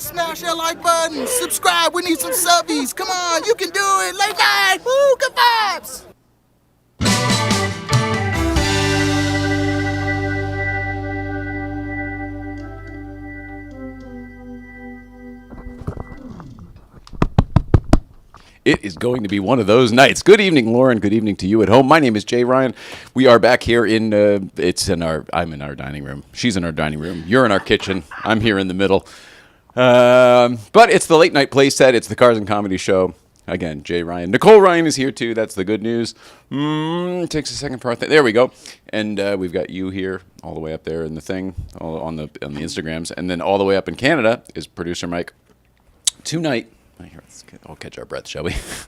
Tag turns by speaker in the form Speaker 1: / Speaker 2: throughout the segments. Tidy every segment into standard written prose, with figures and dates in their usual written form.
Speaker 1: smash that like button. Subscribe. We need some subbies. Come on, you can do it. Late night. Woo, good vibes.
Speaker 2: It is going to be one of those nights. Good evening, Lauren. Good evening to you at home. My name is Jay Ryan. We are back here I'm in our dining room. She's in our dining room. You're in our kitchen. I'm here in the middle. But it's the late night Playset. It's the Cars and Comedy Show. Again, Jay Ryan. Nicole Ryan is here too. That's the good news. Takes a second part. There we go. And we've got you here all the way up there in the thing, all on the Instagrams. And then all the way up in Canada is producer Mike. Tonight, here, let's all catch our breath, shall we? There's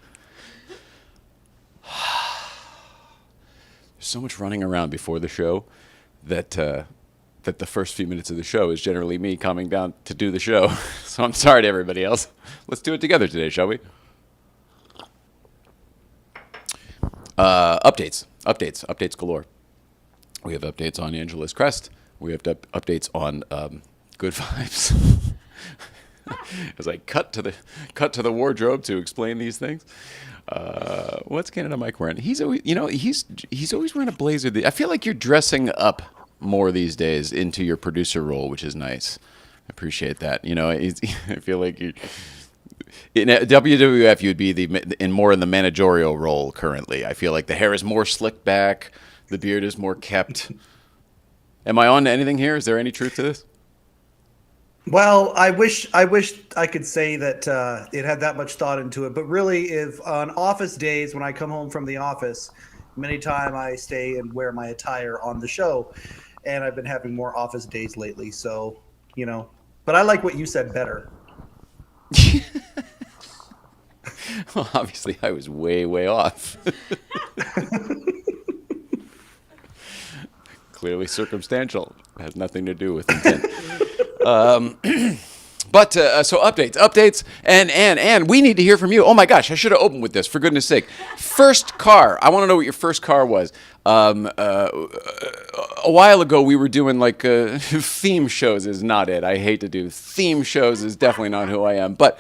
Speaker 2: so much running around before the show that the first few minutes of the show is generally me coming down to do the show. So I'm sorry to everybody else. Let's do it together today, shall we? Updates galore. We have updates on Angela's Crest. We have updates on Good Vibes. As I cut to the wardrobe to explain these things. What's Canada Mike wearing? He's always, he's always wearing a blazer. I feel like you're dressing up more these days into your producer role, which is nice. I appreciate that. I feel like in WWF you'd be more in the managerial role currently. I feel like the hair is more slicked back, the beard is more kept. Am I on to anything here? Is there any truth to this?
Speaker 3: Well, I wish I could say that it had that much thought into it. But really, if on office days when I come home from the office, many times I stay and wear my attire on the show. And I've been having more office days lately. So, but I like what you said better.
Speaker 2: Well, obviously, I was way, way off. Clearly circumstantial. It has nothing to do with intent. But so updates, and we need to hear from you. Oh my gosh, I should have opened with this, for goodness sake. First car. I want to know what your first car was. A while ago, we were doing theme shows is not it. I hate to do theme shows is definitely not who I am. But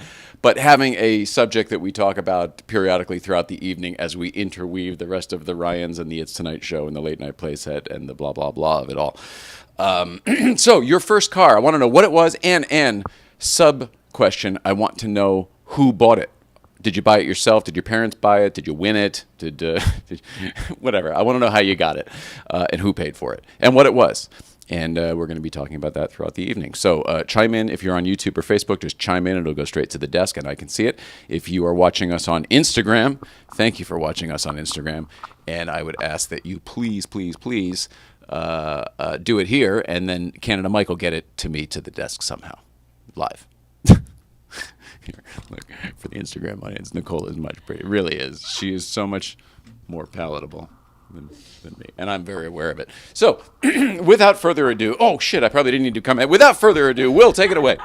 Speaker 2: having a subject that we talk about periodically throughout the evening as we interweave the rest of the Ryans and the It's Tonight show and the late night Playset and the blah, blah, blah of it all. So your first car, I want to know what it was, and sub question, I want to know who bought it. Did you buy it yourself? Did your parents buy it? Did you win it? Whatever. I want to know how you got it and who paid for it and what it was. And we're going to be talking about that throughout the evening. So chime in if you're on YouTube or Facebook. Just chime in. It'll go straight to the desk, and I can see it. If you are watching us on Instagram, thank you for watching us on Instagram. And I would ask that you please do it here, and then Canada Mike will get it to me to the desk somehow, live. Here, look, for the Instagram audience, Nicole is much pretty. Really is. She is so much more palatable than me, and I'm very aware of it. So, without further ado, oh shit, I probably didn't need to come in. Without further ado, Will, take it away.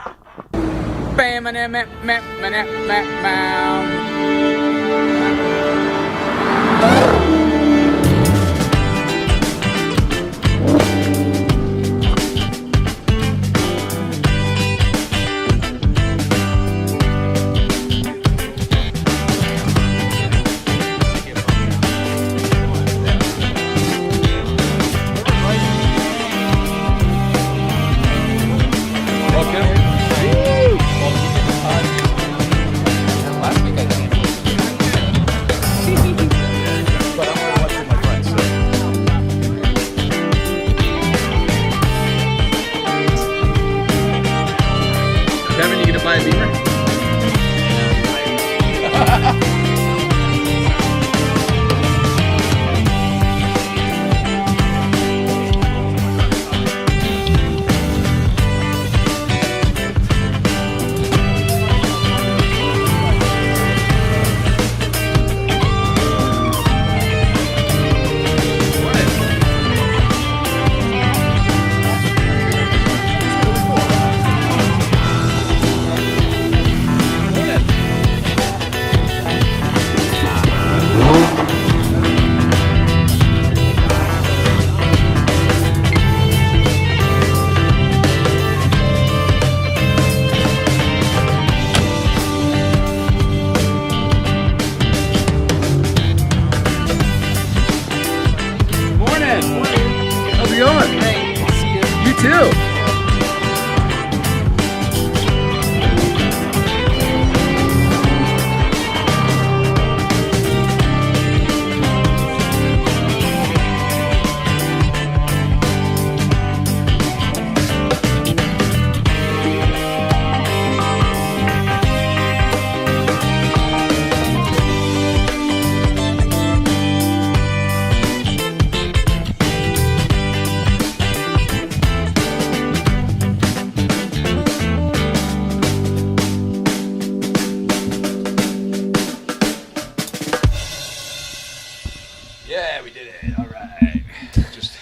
Speaker 4: too.
Speaker 2: Yeah, we did it. All right. Just,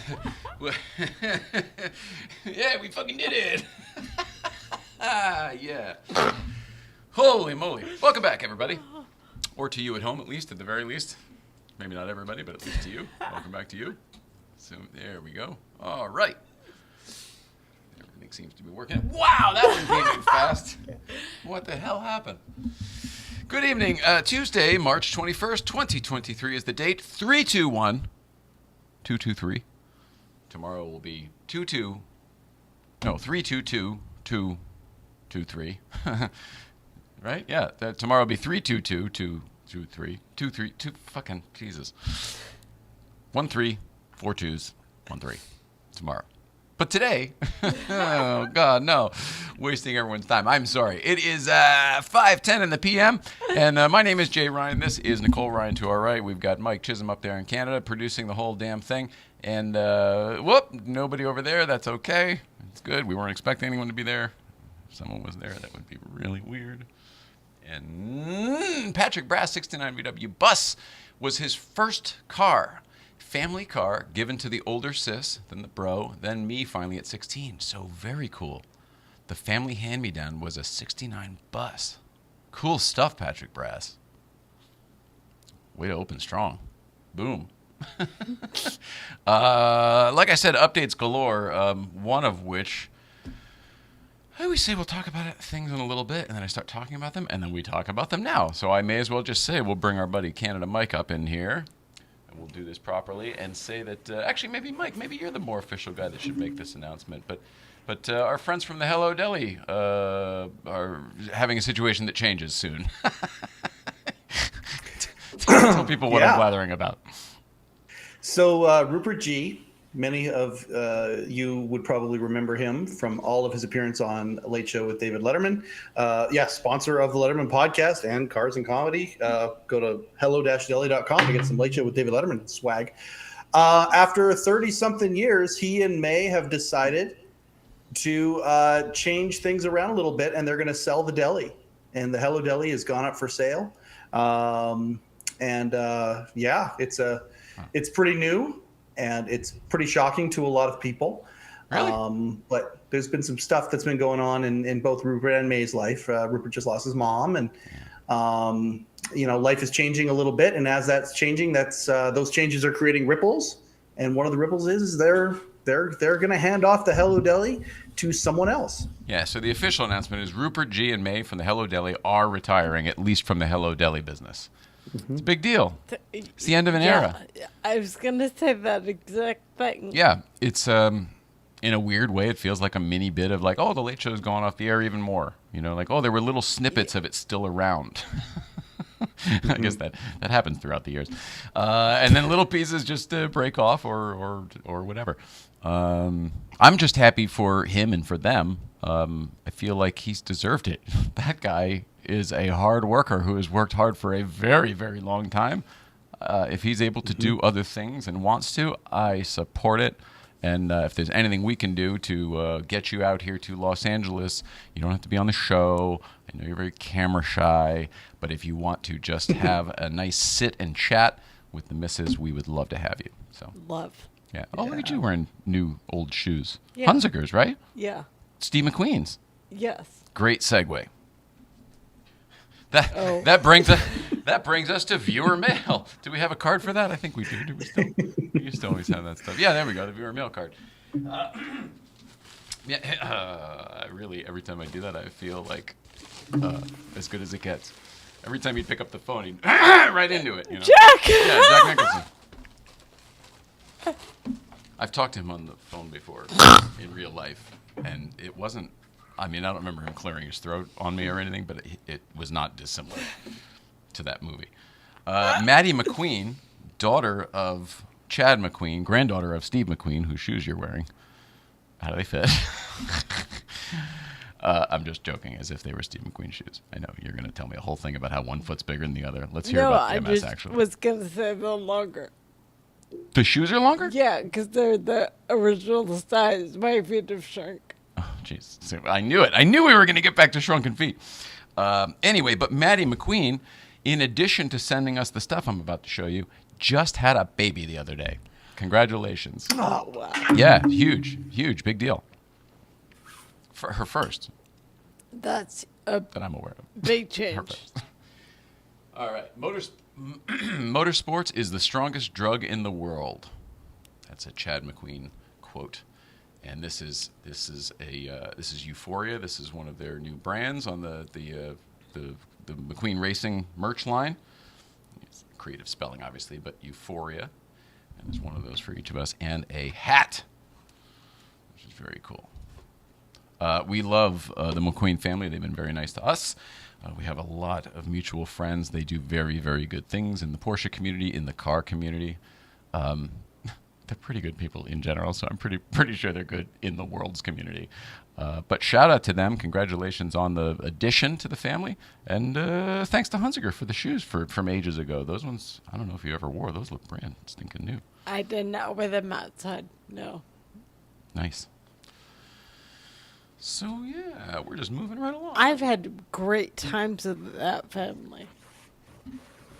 Speaker 2: yeah, we fucking did it. Yeah. Holy moly. Welcome back, everybody. Or to you at home, at least, at the very least. Maybe not everybody, but at least to you. Welcome back to you. So there we go. All right. Everything seems to be working. Wow, that one came in fast. What the hell happened? Good evening. Tuesday, March 21st, 2023 is the date. 321-223. Tomorrow will be 322-223. Right? Yeah. Tomorrow will be 322-223. 232. Fucking Jesus. 1342s. 13. Tomorrow. But today, oh God, no, wasting everyone's time. I'm sorry. It is 5:10 in the PM, and my name is Jay Ryan. This is Nicole Ryan to our right. We've got Mike Chisholm up there in Canada producing the whole damn thing, and nobody over there. That's okay. It's good. We weren't expecting anyone to be there. If someone was there, that would be really weird. And Patrick Brass, 69 VW Bus, was his first car. Family car given to the older sis, then the bro, then me finally at 16. So very cool. The family hand-me-down was a 69 Bus. Cool stuff, Patrick Brass. Way to open strong. Boom. Like I said, updates galore, one of which I always say we'll talk about things in a little bit, and then I start talking about them, and then we talk about them now. So I may as well just say we'll bring our buddy Canada Mike up in here. We'll do this properly and say that, actually, maybe, Mike, maybe you're the more official guy that should make this announcement. But our friends from the Hello Deli are having a situation that changes soon. Tell people what I'm blathering about.
Speaker 3: So Rupert G., many of you would probably remember him from all of his appearance on Late Show with David Letterman. Sponsor of the Letterman podcast and Cars and Comedy. Go to hello-deli.com to get some Late Show with David Letterman swag. After 30-something years, he and May have decided to change things around a little bit, and they're going to sell the deli. And the Hello Deli has gone up for sale. It's pretty new. And it's pretty shocking to a lot of people.
Speaker 2: Really?
Speaker 3: But there's been some stuff that's been going on in both Rupert and May's life. Rupert just lost his mom, and life is changing a little bit. And as that's changing, those changes are creating ripples. And one of the ripples is they're going to hand off the Hello Deli to someone else.
Speaker 2: Yeah. So the official announcement is Rupert G. and May from the Hello Deli are retiring, at least from the Hello Deli business. Mm-hmm. It's a big deal. It's the end of an era.
Speaker 5: I was going to say that exact thing.
Speaker 2: Yeah. It's, in a weird way, it feels like a mini bit of like, oh, the Late Show's gone off the air even more. You know, like, oh, there were little snippets of it still around. I guess that happens throughout the years. And then little pieces just break off or whatever. I'm just happy for him and for them. I feel like he's deserved it. That guy is a hard worker who has worked hard for a very, very long time. If he's able to do other things and wants to, I support it. And if there's anything we can do to get you out here to Los Angeles, you don't have to be on the show. I know you're very camera shy, but if you want to just have a nice sit and chat with the missus, we would love to have you. So
Speaker 5: Love.
Speaker 2: Yeah. Oh, look at you wearing new old shoes.
Speaker 5: Yeah.
Speaker 2: Hunziker's, right?
Speaker 5: Yeah.
Speaker 2: Steve McQueen's.
Speaker 5: Yes.
Speaker 2: Great segue. That brings us to viewer mail. Do we have a card for that? I think we do. Do we still? We used to always have that stuff. Yeah, there we go. The viewer mail card. Really, every time I do that, I feel like as good as it gets. Every time he'd pick up the phone, he'd right into it. You know?
Speaker 5: Jack.
Speaker 2: Yeah, Jack Nicholson. I've talked to him on the phone before in real life, and it wasn't. I mean, I don't remember him clearing his throat on me or anything, but it was not dissimilar to that movie. Maddie McQueen, daughter of Chad McQueen, granddaughter of Steve McQueen, whose shoes you're wearing. How do they fit? I'm just joking, as if they were Steve McQueen shoes. I know you're going to tell me a whole thing about how one foot's bigger than the other. Let's hear about
Speaker 5: I
Speaker 2: MS,
Speaker 5: just
Speaker 2: actually.
Speaker 5: was gonna say they're longer.
Speaker 2: The shoes are longer?
Speaker 5: Yeah, because they're the original size. My feet have shrunk.
Speaker 2: Oh, jeez. So I knew it. I knew we were going to get back to shrunken feet. Anyway, but Maddie McQueen, in addition to sending us the stuff I'm about to show you, just had a baby the other day. Congratulations.
Speaker 5: Oh wow!
Speaker 2: Yeah, huge, big deal. For her first,
Speaker 5: That's a
Speaker 2: that I'm aware of.
Speaker 5: big
Speaker 2: Her
Speaker 5: change.
Speaker 2: first. All right, motorsports is the strongest drug in the world. That's a Chad McQueen quote, and this is Euphoria. This is one of their new brands on the McQueen Racing merch line. It's creative spelling, obviously, but Euphoria, and there's one of those for each of us, and a hat, which is very cool. We love the McQueen family. They've been very nice to us. We have a lot of mutual friends. They do very, very good things in the Porsche community, in the car community. They're pretty good people in general, so I'm pretty sure they're good in the world's community. But shout out to them. Congratulations on the addition to the family. And thanks to Hunziker for the shoes from ages ago. Those ones, I don't know if you ever wore. Those look brand stinking new.
Speaker 5: I did not wear them outside. No.
Speaker 2: Nice. So, yeah, we're just moving right along.
Speaker 5: I've had great times with that family.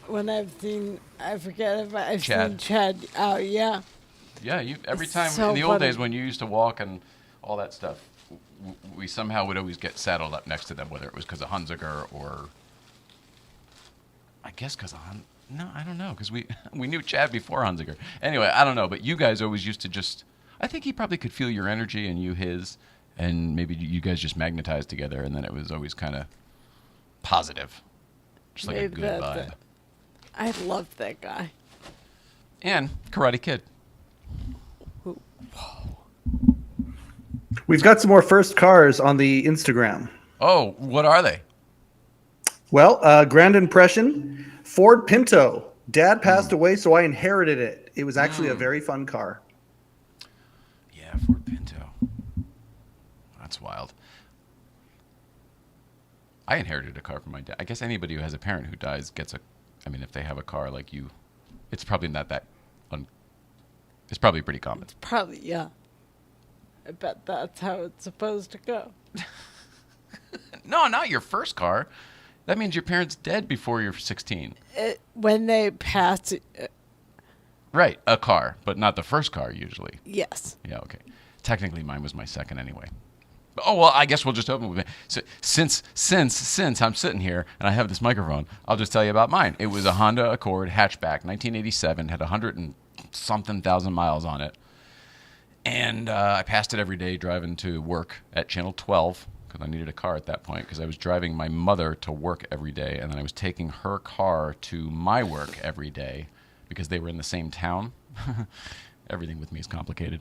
Speaker 5: When I've seen, I forget if I've
Speaker 2: Chad.
Speaker 5: seen Chad. Oh yeah.
Speaker 2: Yeah, every
Speaker 5: It's
Speaker 2: time
Speaker 5: so
Speaker 2: in the old
Speaker 5: funny.
Speaker 2: days when you used to walk and all that stuff, we somehow would always get saddled up next to them, whether it was because of Hunziker or I guess because of No, I don't know, because we knew Chad before Hunziker. Anyway, I don't know, but you guys always used to just. I think he probably could feel your energy and you his, and maybe you guys just magnetized together, and then it was always kind of positive, just like a
Speaker 5: Maybe
Speaker 2: good
Speaker 5: that's
Speaker 2: vibe.
Speaker 5: it. I love that guy.
Speaker 2: And Karate Kid.
Speaker 3: We've got some more first cars on the Instagram.
Speaker 2: Oh, what are they?
Speaker 3: Well, grand impression, Ford Pinto. Dad passed away, so I inherited it. It was actually a very fun car.
Speaker 2: Yeah, Ford Pinto. That's wild. I inherited a car from my dad. I guess anybody who has a parent who dies gets a. I mean, if they have a car like you, it's probably not that. It's probably pretty common.
Speaker 5: Probably, yeah. I bet that's how it's supposed to go.
Speaker 2: No, not your first car. That means your parents dead before you're 16.
Speaker 5: When they pass,
Speaker 2: Right, a car, but not the first car usually.
Speaker 5: yes.
Speaker 2: Yeah, okay. Technically, mine was my second anyway. Oh well, I guess we'll just open with it. So, since I'm sitting here and I have this microphone, I'll just tell you about mine. It was a Honda Accord hatchback, 1987, had 100 and something thousand miles on it, and I passed it every day driving to work at Channel 12 because I needed a car at that point because I was driving my mother to work every day, and then I was taking her car to my work every day because they were in the same town. Everything with me is complicated.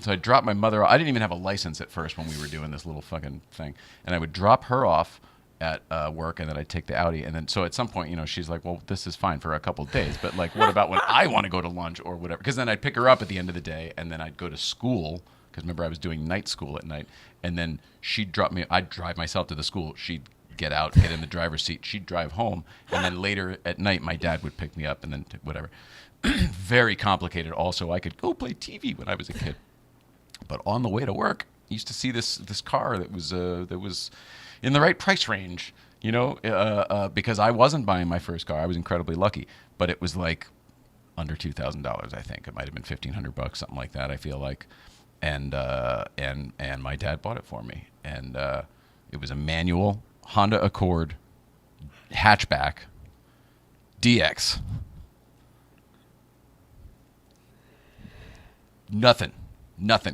Speaker 2: So I dropped my mother off. I didn't even have a license at first when we were doing this little fucking thing. And I would drop her off at work, and then I'd take the Audi. And then, so at some point, she's like, well, this is fine for a couple of days. But, like, what about when I want to go to lunch or whatever? Because then I'd pick her up at the end of the day, and then I'd go to school. Because remember, I was doing night school at night. And then she'd drop me. I'd drive myself to the school. She'd get out, get in the driver's seat. She'd drive home. And then later at night, my dad would pick me up and then whatever. Very complicated. Also, I could go play TV when I was a kid. But on the way to work, I used to see this car that was in the right price range, because I wasn't buying my first car. I was incredibly lucky, but it was like under $2,000. I think it might have been $1,500, something like that. I feel like, and my dad bought it for me, and it was a manual Honda Accord hatchback DX. Nothing.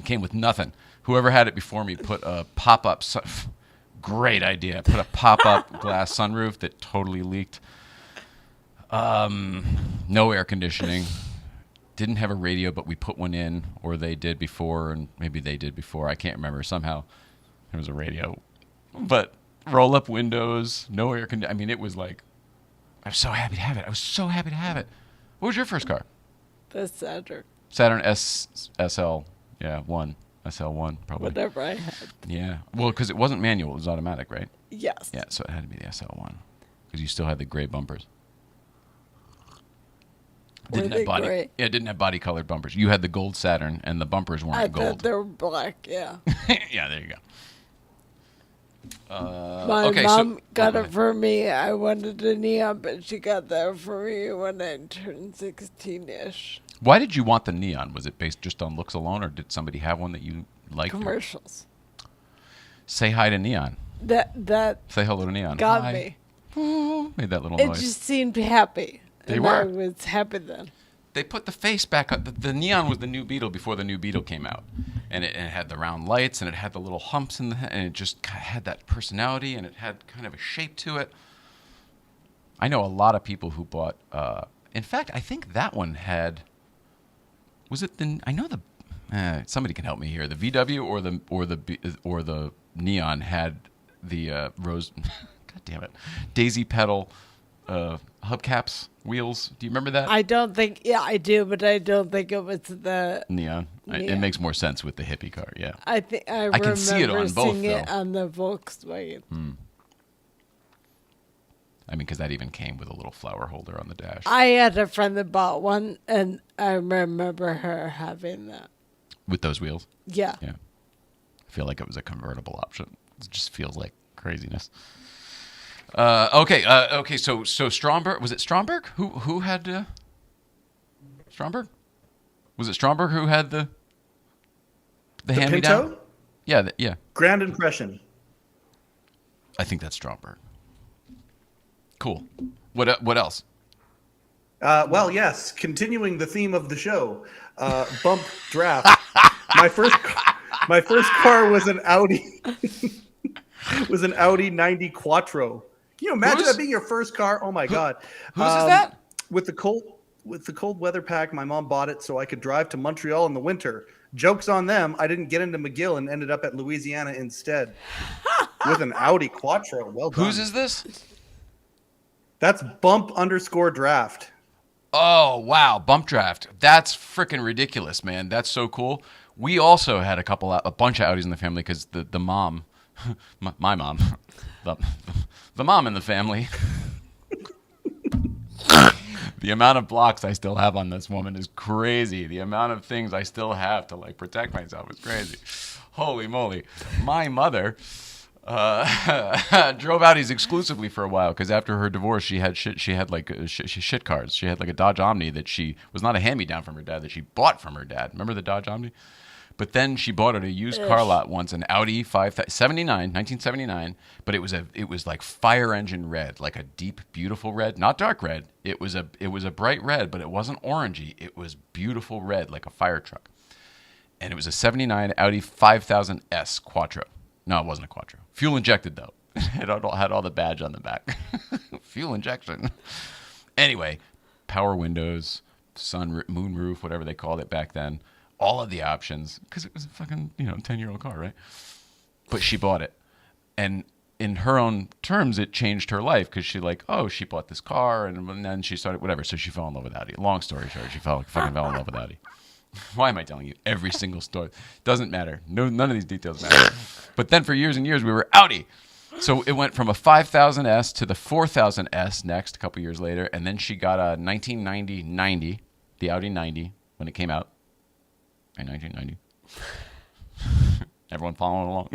Speaker 2: Came with nothing. Whoever had it before me put a pop-up. Great idea. Put a pop-up glass sunroof that totally leaked. No air conditioning. didn't have a radio, but we put one in, or they did before, and maybe they did before. I can't remember. Somehow there was a radio. But roll-up windows, no air conditioning. I mean, it was like, I was so happy to have it. What was your first car?
Speaker 5: The Saturn.
Speaker 2: Saturn SL. Yeah, 1. SL1, probably.
Speaker 5: Whatever I had.
Speaker 2: Yeah. Well, because it wasn't manual. It was automatic, right?
Speaker 5: Yes.
Speaker 2: Yeah, so it had to be the SL1. Because you still had the gray bumpers. Didn't have body.
Speaker 5: Gray?
Speaker 2: Yeah, it didn't have body-colored bumpers. You had the gold Saturn, and the bumpers weren't
Speaker 5: I
Speaker 2: gold.
Speaker 5: thought they were black, yeah.
Speaker 2: Yeah, there you go.
Speaker 5: My
Speaker 2: okay,
Speaker 5: mom
Speaker 2: so,
Speaker 5: got
Speaker 2: go
Speaker 5: it
Speaker 2: ahead.
Speaker 5: for me. I wanted a neon, but she got that for me when I turned 16-ish.
Speaker 2: Why did you want the neon? Was it based just on looks alone, or did somebody have one that you liked?
Speaker 5: Commercials.
Speaker 2: Say hi to neon.
Speaker 5: That
Speaker 2: Say hello to neon.
Speaker 5: got
Speaker 2: Hi.
Speaker 5: me.
Speaker 2: Made that little
Speaker 5: It
Speaker 2: noise.
Speaker 5: just seemed happy.
Speaker 2: They
Speaker 5: and
Speaker 2: were.
Speaker 5: I was happy then.
Speaker 2: They put the face back up. The neon was the new Beetle before the new Beetle came out. And it had the round lights, and it had the little humps in the head, and it just had that personality, and it had kind of a shape to it. I know a lot of people who bought, in fact, I think that one had, was it the, I know the, somebody can help me here. The VW or the neon had the rose, god damn it, daisy pedal hubcaps, wheels. Do you remember that?
Speaker 5: I don't think, yeah, I do, but I don't think it was the
Speaker 2: Neon. It
Speaker 5: Neon.
Speaker 2: makes more sense with the hippie car, yeah.
Speaker 5: I think I
Speaker 2: can
Speaker 5: remember
Speaker 2: see it on both,
Speaker 5: seeing it
Speaker 2: though.
Speaker 5: on the Volkswagen.
Speaker 2: I mean, because that even came with a little flower holder on the dash.
Speaker 5: I had a friend that bought one, and I remember her having that.
Speaker 2: With those wheels?
Speaker 5: Yeah.
Speaker 2: Yeah. I feel like it was a convertible option. It just feels like craziness. Okay. So Stromberg, was it Stromberg? Who had Stromberg? Was it Stromberg who had the hand-me-down?
Speaker 3: Pinto?
Speaker 2: Yeah, yeah.
Speaker 3: Grand Impression.
Speaker 2: I think that's Stromberg. Cool. What else?
Speaker 3: Well, yes. Continuing the theme of the show, bump draft. My first car was an Audi. Was an Audi 90 Quattro. Can you imagine that being your first car? Oh my God.
Speaker 2: Whose is that?
Speaker 3: With the cold weather pack, my mom bought it so I could drive to Montreal in the winter. Joke's on them. I didn't get into McGill and ended up at Louisiana instead with an Audi Quattro. Well done.
Speaker 2: Whose is this?
Speaker 3: That's bump_draft.
Speaker 2: Oh, wow. Bump draft. That's freaking ridiculous, man. That's so cool. We also had a bunch of Audis in the family because the mom, my mom, the mom in the family, the amount of blocks I still have on this woman is crazy. The amount of things I still have to like protect myself is crazy. Holy moly. My mother drove Audis exclusively for a while because after her divorce, she had shit cars. She had like a Dodge Omni that she was not a hand-me-down from her dad, that she bought from her dad. Remember the Dodge Omni? But then she bought at a used car lot once, an Audi 1979, but it was like fire engine red, like a deep, beautiful red, not dark red. It was a bright red, but it wasn't orangey. It was beautiful red, like a fire truck. And it was a 79 Audi 5000S Quattro. No, it wasn't a Quattro. Fuel injected, though. It had all the badge on the back. Fuel injection. Anyway, power windows, moon roof, whatever they called it back then. All of the options, because it was a fucking 10-year-old car, right? But she bought it. And in her own terms, it changed her life because she bought this car and then she started whatever. So she fell in love with Audi. Long story short, she fucking fell in love with Audi. Why am I telling you every single story? Doesn't matter. No, none of these details matter. But then for years and years, we were Audi. So it went from a 5000S to the 4000S next, a couple years later. And then she got a 1990, the Audi 90, when it came out in 1990. Everyone following along.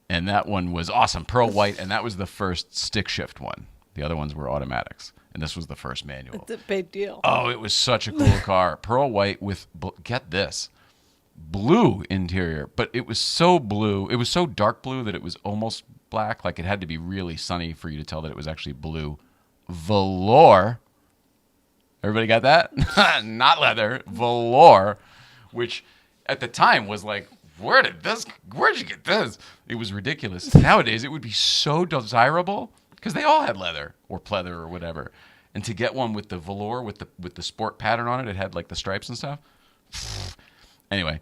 Speaker 2: And that one was awesome. Pearl white. And that was the first stick shift one. The other ones were automatics. And this was the first manual.
Speaker 5: It's a big deal.
Speaker 2: Oh, it was such a cool car. Pearl white with, get this, blue interior. But it was so blue. It was so dark blue that it was almost black. Like it had to be really sunny for you to tell that it was actually blue. Velour. Everybody got that? Not leather. Velour. Which at the time was like, where'd you get this? It was ridiculous. Nowadays, it would be so desirable because they all had leather or pleather or whatever. And to get one with the velour, with the sport pattern on it, it had like the stripes and stuff. Anyway,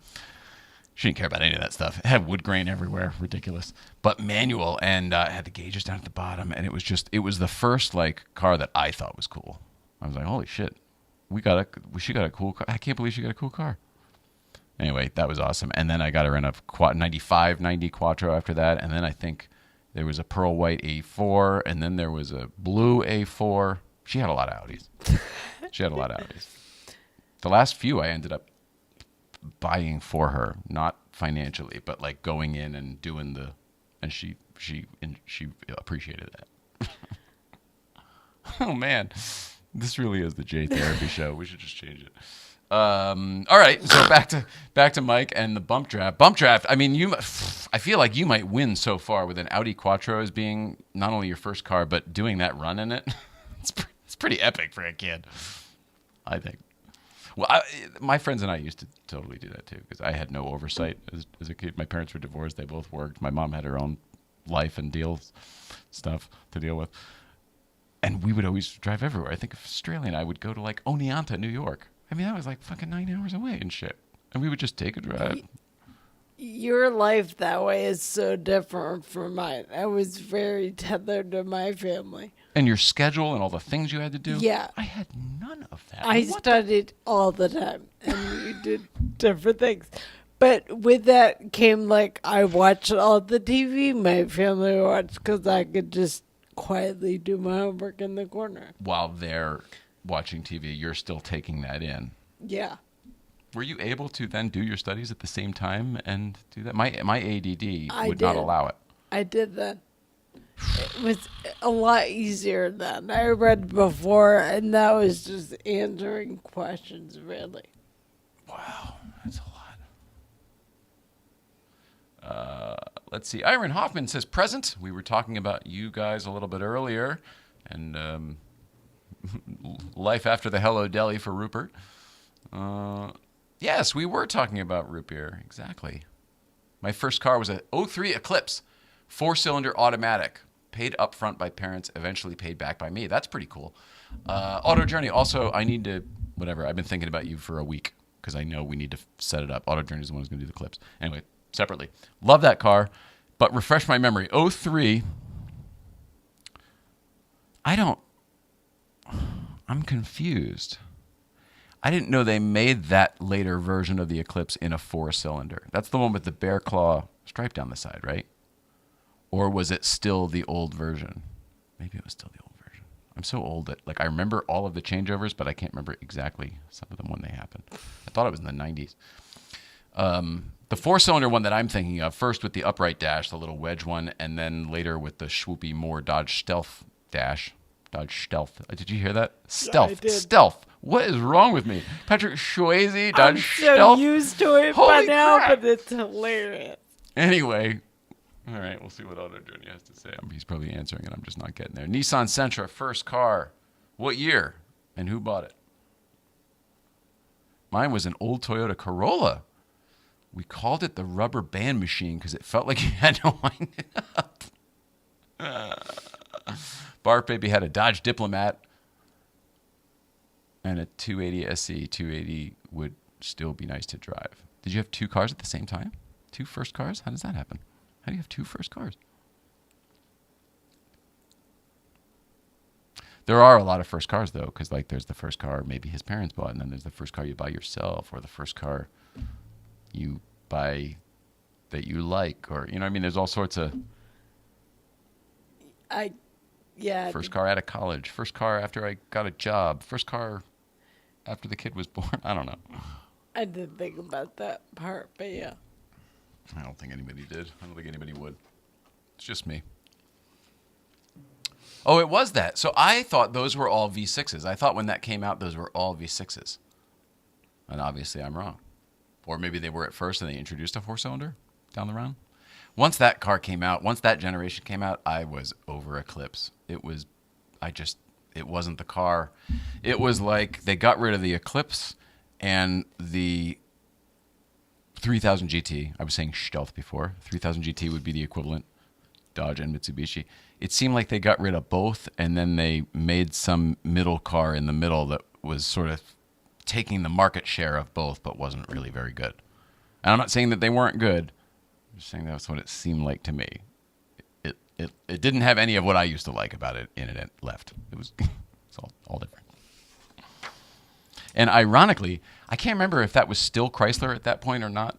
Speaker 2: she didn't care about any of that stuff. It had wood grain everywhere, ridiculous. But manual, and it had the gauges down at the bottom, and it was the first like car that I thought was cool. I was like, holy shit, she got a cool car. I can't believe she got a cool car. Anyway, that was awesome. And then I got her in a 90 Quattro after that, and then I think there was a pearl white A4, and then there was a blue A4. She had a lot of Audis. The last few I ended up buying for her, not financially, but like going in and doing and she appreciated that. Oh man, this really is the J Therapy show. We should just change it. All right, so back to Mike and the bump draft. Bump draft. I mean, I feel like you might win so far with an Audi Quattro as being not only your first car, but doing that run in it. It's pretty epic for a kid, I think. Well, my friends and I used to totally do that too, because I had no oversight as a kid. My parents were divorced; they both worked. My mom had her own life and stuff to deal with, and we would always drive everywhere. I think if Australia and I would go to like Oneonta, New York. I mean, that was like fucking 9 hours away and shit. And we would just take a drive.
Speaker 5: Your life that way is so different from mine. I was very tethered to my family.
Speaker 2: And your schedule and all the things you had to do?
Speaker 5: Yeah.
Speaker 2: I had none of that.
Speaker 5: I studied all the time, and we did different things. But with that came, like, I watched all the TV my family watched because I could just quietly do my homework in the corner.
Speaker 2: While they're watching TV, you're still taking that in.
Speaker 5: Yeah.
Speaker 2: Were you able to then do your studies at the same time and do that? My ADD would not allow it.
Speaker 5: I did that. It was a lot easier then. I read before, and that was just answering questions, really.
Speaker 2: Wow, that's a lot. Let's see. Iron Hoffman says, present. We were talking about you guys a little bit earlier, and life after the Hello Deli for Rupert. Yes, we were talking about root beer. Exactly. My first car was a 03 Eclipse, 4-cylinder automatic. Paid up front by parents, eventually paid back by me. That's pretty cool. Auto Journey. Also, I need to, whatever. I've been thinking about you for a week because I know we need to set it up. Auto Journey is the one who's going to do the clips. Anyway, separately. Love that car, but refresh my memory. 03. I'm confused. I didn't know they made that later version of the Eclipse in a 4-cylinder. That's the one with the bear claw stripe down the side, right? Or was it still the old version? Maybe it was still the old version. I'm so old that I remember all of the changeovers, but I can't remember exactly some of them when they happened. I thought it was in the 90s. The 4-cylinder one that I'm thinking of, first with the upright dash, the little wedge one, and then later with the swoopy, more Dodge Stealth dash. Dodge Stealth. Did you hear that? Stealth.
Speaker 5: Yeah, I did.
Speaker 2: Stealth. What is wrong with me? Patrick Swayze, Dodge
Speaker 5: I'm so
Speaker 2: Stealth.
Speaker 5: used to it
Speaker 2: Holy
Speaker 5: by now,
Speaker 2: crap.
Speaker 5: but it's hilarious.
Speaker 2: Anyway, all right, we'll see what Auto Journey has to say. He's probably answering it. I'm just not getting there. Nissan Sentra, first car. What year and who bought it? Mine was an old Toyota Corolla. We called it the rubber band machine because it felt like you had to wind it up. Bart Baby had a Dodge Diplomat and a 280 SE. 280 would still be nice to drive. Did you have two cars at the same time? Two first cars? How does that happen? How do you have two first cars? There are a lot of first cars, though, because there's the first car maybe his parents bought, and then there's the first car you buy yourself, or the first car you buy that you like, or, there's all sorts of... First car out of college. First car after I got a job. First car after the kid was born. I don't know.
Speaker 5: I didn't think about that part, but yeah.
Speaker 2: I don't think anybody did. I don't think anybody would. It's just me. Oh, it was that. So I thought those were all V6s. I thought when that came out, those were all V6s. And obviously I'm wrong. Or maybe they were at first and they introduced a 4-cylinder down the road. Once that car came out, once that generation came out, I was over Eclipse. It wasn't the car. It was like they got rid of the Eclipse and the 3000 GT. I was saying Stealth before. 3000 GT would be the equivalent. Dodge and Mitsubishi. It seemed like they got rid of both, and then they made some middle car in the middle that was sort of taking the market share of both, but wasn't really very good. And I'm not saying that they weren't good. I'm just saying that's what it seemed like to me. It didn't have any of what I used to like about it in it left. It was it's all different. And ironically, I can't remember if that was still Chrysler at that point or not,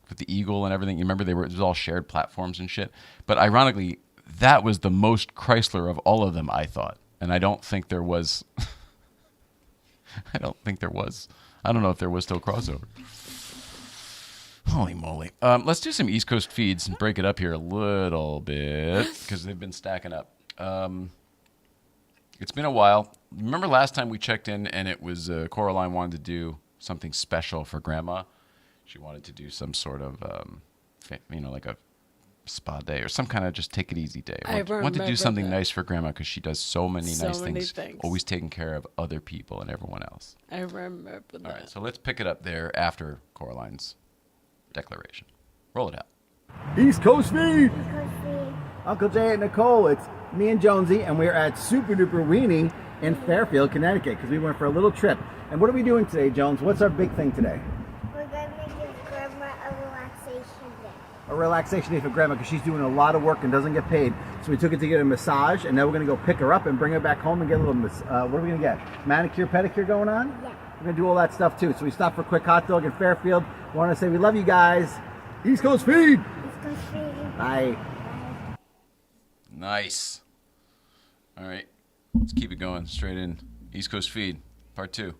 Speaker 2: with the Eagle and everything. You remember it was all shared platforms and shit. But ironically, that was the most Chrysler of all of them, I thought. And I don't think there was. I don't know if there was still crossover. Holy moly. Let's do some East Coast feeds and break it up here a little bit because they've been stacking up. It's been a while. Remember last time we checked in and it was Coraline wanted to do something special for Grandma. She wanted to do some sort of, like a spa day or some kind of just take it easy day. Want to do something nice for Grandma because she does so many nice things, always taking care of other people and everyone else.
Speaker 5: I remember that.
Speaker 2: All right, so let's pick it up there after Coraline's declaration. Roll it out.
Speaker 4: East Coast Feed! Uncle Jay and Nicole, it's me and Jonesy, and we're at Super Duper Weenie in Fairfield, Connecticut, because we went for a little trip. And what are we doing today, Jones? What's our big thing today?
Speaker 6: We're going to give Grandma a relaxation day.
Speaker 4: A relaxation day for Grandma, because she's doing a lot of work and doesn't get paid. So we took her to get a massage, and now we're going to go pick her up and bring her back home and get a little, what are we going to get? Manicure, pedicure going on?
Speaker 6: Yeah.
Speaker 4: We're going to do all that stuff, too. So we stopped for a quick hot dog in Fairfield. We want to say we love you guys. East Coast Feed!
Speaker 6: East Coast Feed.
Speaker 4: Bye.
Speaker 2: Nice. All right. Let's keep it going. Straight in. East Coast Feed, part 2.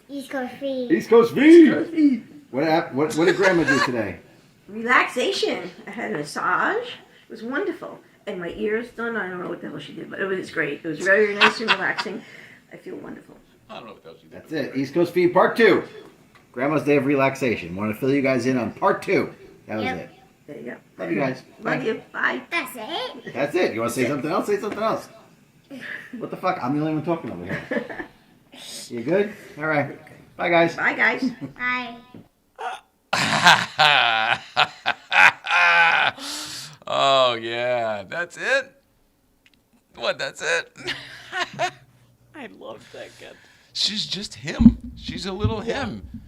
Speaker 6: East Coast Feed.
Speaker 4: East Coast Feed! What did Grandma do today?
Speaker 7: Relaxation. I had a massage. It was wonderful. And my ears done. I don't know what the hell she did, but it was great. It was very, very nice and relaxing. I feel wonderful.
Speaker 2: I don't know what else you did.
Speaker 4: That's it. East Coast Feed part 2. Grandma's Day of Relaxation. Want to fill you guys in on part 2. That was it.
Speaker 7: There you go.
Speaker 4: Love you guys.
Speaker 7: Love
Speaker 4: Bye.
Speaker 7: you. Bye.
Speaker 6: That's it.
Speaker 4: That's it. You want to say something else? Say something else. What the fuck? I'm the only one talking over here. You good? All right. Bye, guys.
Speaker 7: Bye, guys.
Speaker 6: Bye.
Speaker 2: Oh, yeah. That's it? What, that's it?
Speaker 5: I love that kid.
Speaker 2: She's just him. She's a little him.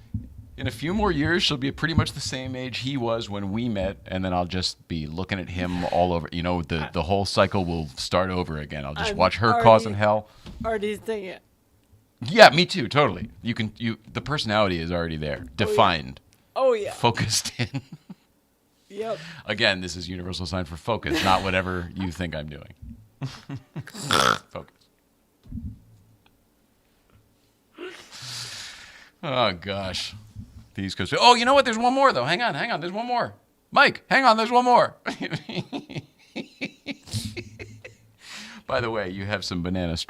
Speaker 2: In a few more years, she'll be pretty much the same age he was when we met, and then I'll just be looking at him all over. You know, the whole cycle will start over again. I'll just watch her causing hell.
Speaker 5: Already saying it.
Speaker 2: Yeah, me too, totally. The personality is already there, defined,
Speaker 5: Oh, yeah.
Speaker 2: focused in.
Speaker 5: Yep.
Speaker 2: Again, this is universal sign for focus, not whatever you think I'm doing. Focus. Oh, gosh. The East Coast. Oh, you know what? There's one more, though. Hang on. There's one more. Mike, hang on. There's one more. By the way, you have some banana, is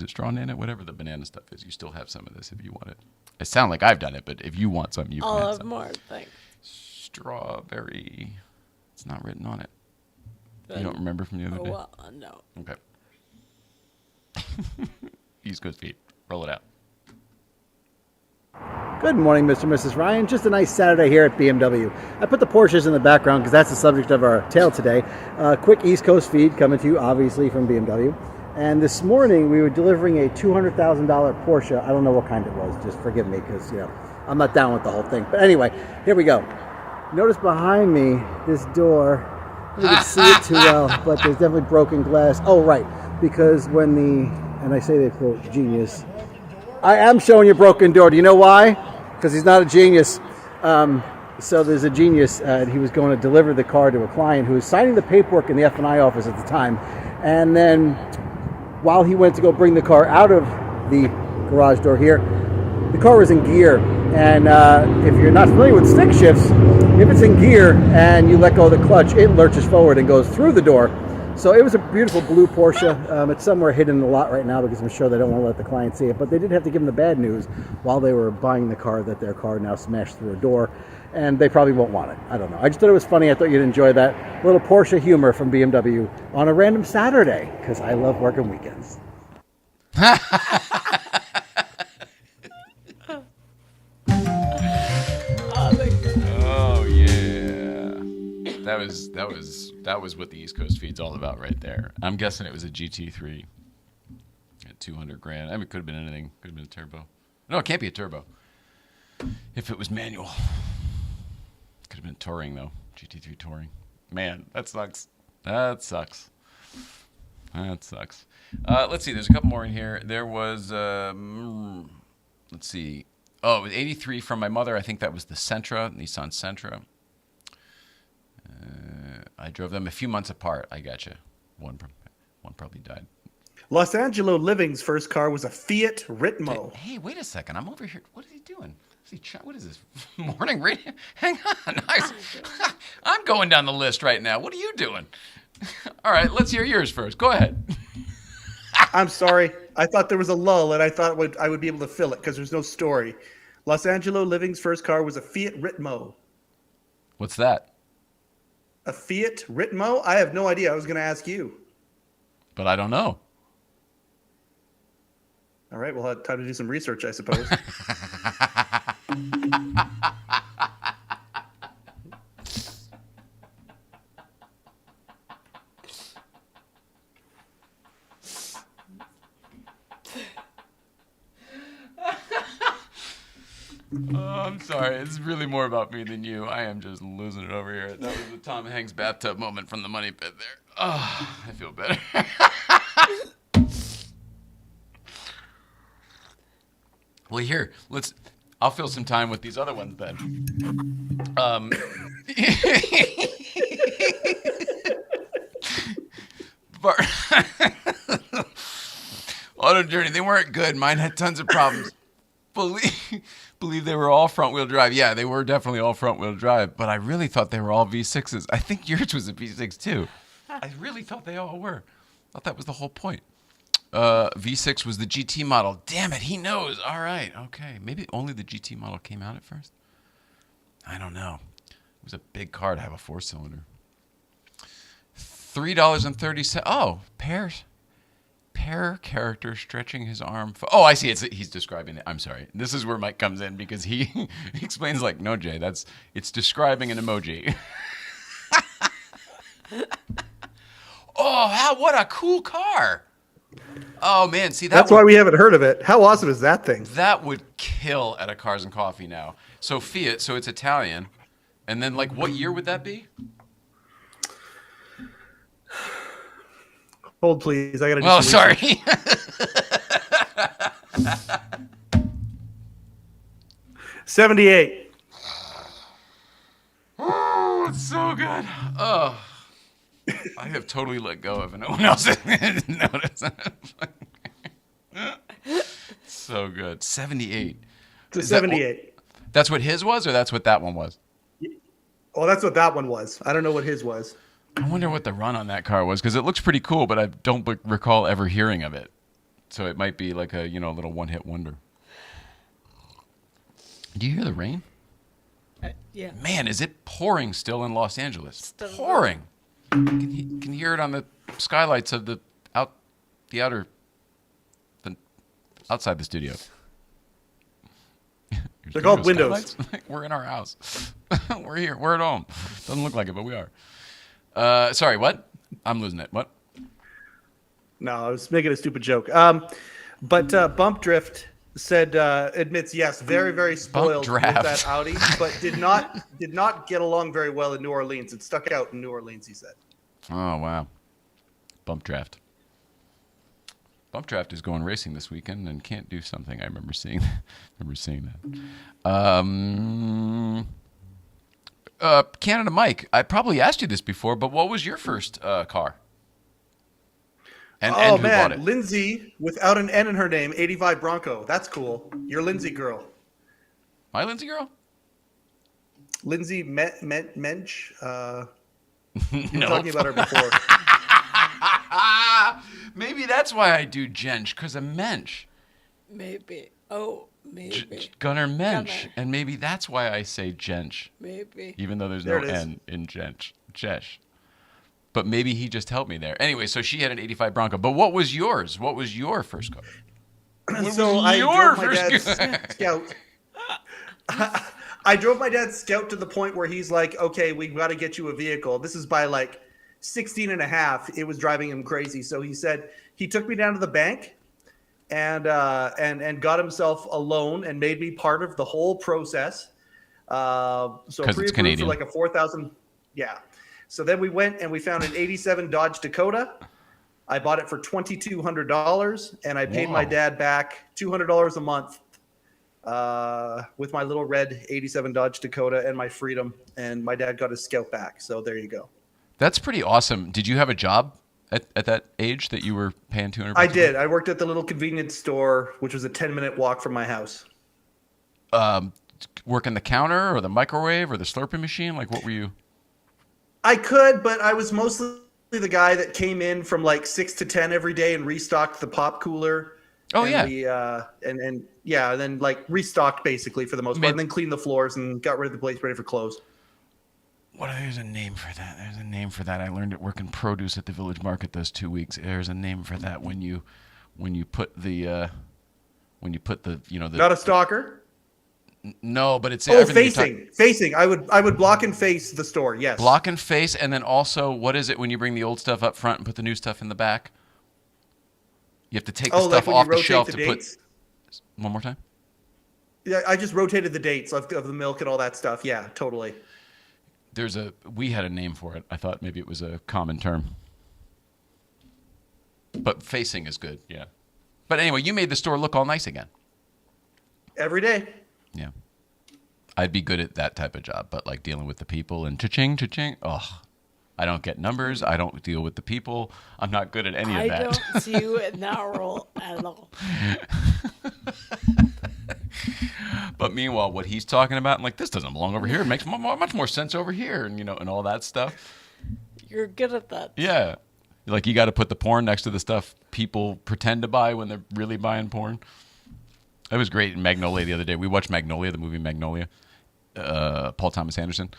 Speaker 2: it straw nana? Whatever the banana stuff is. You still have some of this if you want it. It sounds like I've done it, but if you want some, you can
Speaker 5: I'll
Speaker 2: have
Speaker 5: have
Speaker 2: some.
Speaker 5: more, thanks.
Speaker 2: Strawberry. It's not written on it.
Speaker 5: Then,
Speaker 2: You don't remember from the other day?
Speaker 5: Well, no.
Speaker 2: Okay. East Coast Feed. Roll it out.
Speaker 4: Good morning, Mr. and Mrs. Ryan. Just a nice Saturday here at BMW. I put the Porsches in the background because that's the subject of our tale today. Quick East Coast feed coming to you, obviously, from BMW. And this morning, we were delivering a $200,000 Porsche. I don't know what kind it was. Just forgive me because, I'm not down with the whole thing. But anyway, here we go. Notice behind me, this door. You can see it too well, but there's definitely broken glass. Oh, right. Because and I say they quote genius, I am showing you broken door. Do you know why? Because he's not a genius. So there's a genius. He was going to deliver the car to a client who was signing the paperwork in the F&I office at the time. And then while he went to go bring the car out of the garage door here, the car was in gear. And if you're not familiar with stick shifts, if it's in gear and you let go of the clutch, it lurches forward and goes through the door. So it was a beautiful blue Porsche. It's somewhere hidden in the lot right now because I'm sure they don't want to let the client see it. But they did have to give them the bad news while they were buying the car that their car now smashed through a door. And they probably won't want it. I don't know. I just thought it was funny. I thought you'd enjoy that little Porsche humor from BMW on a random Saturday because I love working weekends.
Speaker 2: that was what the East Coast feed's all about right there. I'm guessing it was a GT3 at 200 grand. I mean, it could have been anything. Could have been a turbo. No, it can't be a turbo. If it was manual, could have been touring though. GT3 touring. Man, that sucks. That sucks. Let's see. There's a couple more in here. There was let's see. Oh, it was 83 from my mother. I think that was the Nissan Sentra. I drove them a few months apart. I gotcha. One probably died.
Speaker 3: Los Angeles Living's first car was a Fiat Ritmo.
Speaker 2: Hey, wait a second. I'm over here. What is he doing? What is this? Morning radio? Hang on. I'm going down the list right now. What are you doing? All right, let's hear yours first. Go ahead.
Speaker 3: I'm sorry. I thought there was a lull, and I thought I would be able to fill it because there's no story. Los Angeles Living's first car was a Fiat Ritmo.
Speaker 2: What's that?
Speaker 3: A Fiat Ritmo? I have no idea. I was going to ask you.
Speaker 2: But I don't know.
Speaker 3: All right, we'll have time to do some research, I suppose.
Speaker 2: Oh, I'm sorry. It's really more about me than you. I am just losing it over here. That was the Tom Hanks bathtub moment from the Money Pit there. Oh, I feel better. Well, here, I'll fill some time with these other ones then. Auto Journey, they weren't good. Mine had tons of problems. Believe they were all front-wheel drive. Yeah, they were definitely all front-wheel drive, but I really thought they were all V6s. I think yours was a V6 too. I really thought they all were. I thought that was the whole point. V6 was the GT model. Damn it, he knows. All right, okay. Maybe only the GT model came out at first. I don't know. It was a big car to have a 4-cylinder. $3.30. Oh, pair character stretching his arm. Oh, I see. He's describing it. I'm sorry. This is where Mike comes in because he explains like, no, Jay, it's describing an emoji. Oh, what a cool car. Oh, man. See,
Speaker 3: that's why we haven't heard of it. How awesome is that thing?
Speaker 2: That would kill at a Cars and Coffee now. So Fiat, so it's Italian. And then, like, what year would that be?
Speaker 3: Hold, please. I got to do some
Speaker 2: sorry.
Speaker 3: research. 78.
Speaker 2: Oh, it's so good. Oh. I have totally let go of it. No one else noticed. So good. 78.
Speaker 3: It's a 78.
Speaker 2: That's what his was, or that's what that one was?
Speaker 3: Oh, that's what that one was. I don't know what his was.
Speaker 2: I wonder what the run on that car was, because it looks pretty cool, but I don't recall ever hearing of it. So it might be like a little one-hit wonder. Do you hear the rain?
Speaker 5: Yeah.
Speaker 2: Man, is it pouring still in Los Angeles?
Speaker 5: Still
Speaker 2: pouring. Can hear it on the skylights of the outside the studio.
Speaker 3: They're called windows.
Speaker 2: We're in our house. We're here. We're at home. Doesn't look like it, but we are. Sorry, what? I'm losing it. What?
Speaker 3: No, I was making a stupid joke. But Bump Drift said admits yes, very very spoiled with that Audi, but did not get along very well in New Orleans. It stuck out in New Orleans, he said.
Speaker 2: Oh wow, Bump Draft. Bump Draft is going racing this weekend and can't do something. I remember seeing that. Canada Mike, I probably asked you this before, but what was your first car? And who bought it?
Speaker 3: Lindsay, without an N in her name, 85 Bronco. That's cool. You're Lindsay girl.
Speaker 2: My Lindsay girl?
Speaker 3: Lindsay Mensch. You were
Speaker 2: No.
Speaker 3: talking about her before.
Speaker 2: Maybe that's why I do Gensch, because of Mensch.
Speaker 5: Maybe. Oh, maybe.
Speaker 2: Gunnar Mensch.
Speaker 5: Gunnar.
Speaker 2: And maybe that's why I say Gensch.
Speaker 5: Maybe.
Speaker 2: Even though there's
Speaker 3: There
Speaker 2: no
Speaker 3: it is.
Speaker 2: N in Gensch. Jesh. But maybe he just helped me there. Anyway, so she had an 85 Bronco. But what was yours? What was your first car?
Speaker 3: So I
Speaker 2: your
Speaker 3: drove my
Speaker 2: first
Speaker 3: dad's Scout. I drove my dad's Scout to the point where he's like, okay, we've got to get you a vehicle. This is by like 16 and a half. It was driving him crazy. So he said he took me down to the bank and got himself a loan and made me part of the whole process. So
Speaker 2: it's Canadian.
Speaker 3: for like a 4,000. Yeah. So then we went and we found an 87 Dodge Dakota. I bought it for $2,200 and I paid my dad back $200 a month with my little red 87 Dodge Dakota and my Freedom. And my dad got his Scout back. So there you go.
Speaker 2: That's pretty awesome. Did you have a job at that age that you were paying $200?
Speaker 3: I did. I worked at the little convenience store, which was a 10-minute walk from my house.
Speaker 2: Working the counter or the microwave or the Slurpee machine? Like, what were you?
Speaker 3: I could, but I was mostly the guy that came in from like 6 to 10 every day and restocked the pop cooler.
Speaker 2: Oh,
Speaker 3: and
Speaker 2: yeah.
Speaker 3: And then like restocked basically for the most part, and then cleaned the floors and got rid of the place ready for close.
Speaker 2: There's a name for that. There's a name for that. I learned it working produce at the village market those 2 weeks. There's a name for that when you put the
Speaker 3: Not a stalker.
Speaker 2: No, but it's
Speaker 3: facing. I would block and face the store. Yes.
Speaker 2: Block and face, and then also, what is it when you bring the old stuff up front and put the new stuff in the back? You have to take the stuff off the shelf to put. One more time.
Speaker 3: Yeah, I just rotated the dates of the milk and all that stuff. Yeah, totally.
Speaker 2: We had a name for it. I thought maybe it was a common term. But facing is good, yeah. But anyway, you made the store look all nice again.
Speaker 3: Every day.
Speaker 2: Yeah. I'd be good at that type of job, but like dealing with the people and cha-ching, cha-ching, I don't get numbers. I don't deal with the people. I'm not good at any of that.
Speaker 5: I don't see you in that role at all.
Speaker 2: But meanwhile, what he's talking about, I'm like, this doesn't belong over here. It makes much more sense over here, and and all that stuff.
Speaker 5: You're good at that.
Speaker 2: Yeah. Like, you got to put the porn next to the stuff people pretend to buy when they're really buying porn. That was great in Magnolia the other day. We watched Magnolia, the movie Magnolia. Paul Thomas Anderson.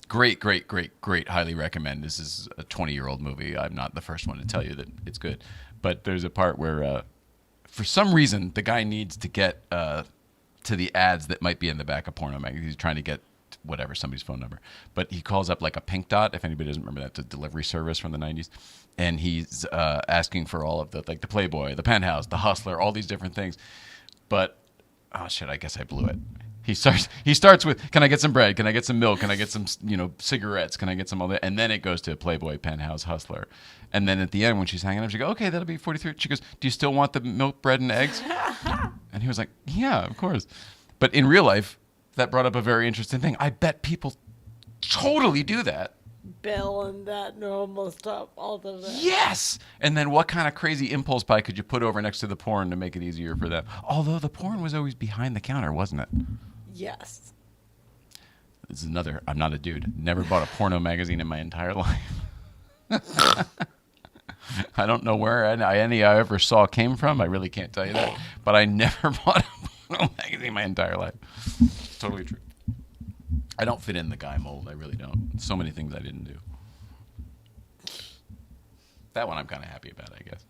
Speaker 2: Great. Highly recommend. This is a 20-year-old movie. I'm not the first one to tell you that it's good. But there's a part where, for some reason, the guy needs to get to the ads that might be in the back of porno magazines. He's trying to get somebody's phone number. But he calls up like a Pink Dot, if anybody doesn't remember that, the delivery service from the 90s. And he's asking for all of the Playboy, the Penthouse, the Hustler, all these different things. But, oh shit, I guess I blew it. He starts with, can I get some bread? Can I get some milk? Can I get some, cigarettes? Can I get some all that? And then it goes to Playboy, Penthouse, Hustler. And then at the end, when she's hanging up, she goes, okay, that'll be 43. She goes, do you still want the milk, bread, and eggs? And he was like, yeah, of course. But in real life, that brought up a very interesting thing. I bet people totally do that.
Speaker 5: Bill and that normal stuff all the time.
Speaker 2: Yes! And then what kind of crazy impulse buy could you put over next to the porn to make it easier for them? Although the porn was always behind the counter, wasn't it?
Speaker 5: Yes.
Speaker 2: This is another, I'm not a dude. Never bought a porno magazine in my entire life. I don't know where any I ever saw came from. I really can't tell you that. But I never bought a porno magazine in my entire life. It's totally true. I don't fit in the guy mold. I really don't. So many things I didn't do. That one I'm kind of happy about, I guess.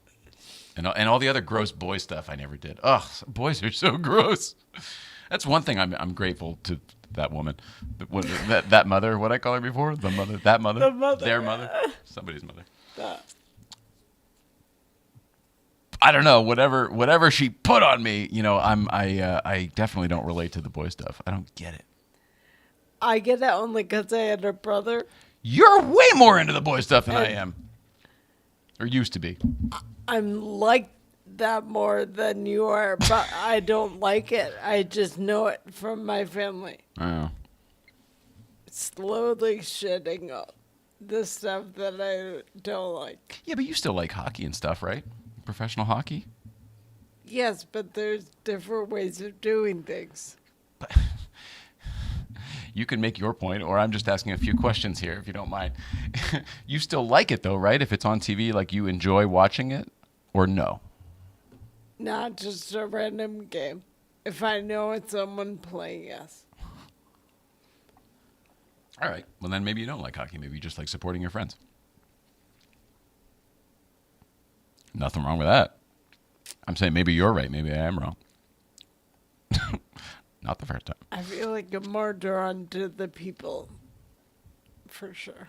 Speaker 2: And all the other gross boy stuff I never did. Ugh, boys are so gross. That's one thing I'm grateful to that woman. That mother, what I call her before? The mother, that mother?
Speaker 5: The mother.
Speaker 2: Their mother? Somebody's mother. I don't know. Whatever she put on me, I definitely don't relate to the boy stuff. I don't get it.
Speaker 5: I get it only because I had a brother.
Speaker 2: You're way more into the boy stuff than I am. Or used to be.
Speaker 5: I'm like that more than you are, but I don't like it. I just know it from my family.
Speaker 2: Oh.
Speaker 5: Slowly shitting up the stuff that I don't like.
Speaker 2: Yeah, but you still like hockey and stuff, right? Professional hockey?
Speaker 5: Yes, but there's different ways of doing things.
Speaker 2: But you can make your point, or I'm just asking a few questions here, if you don't mind. You still like it, though, right? If it's on TV, like you enjoy watching it, or no?
Speaker 5: Not just a random game. If I know it's someone playing, yes.
Speaker 2: All right. Well, then maybe you don't like hockey. Maybe you just like supporting your friends. Nothing wrong with that. I'm saying maybe you're right. Maybe I am wrong. Not the first time.
Speaker 5: I feel like I'm more drawn to the people, for sure.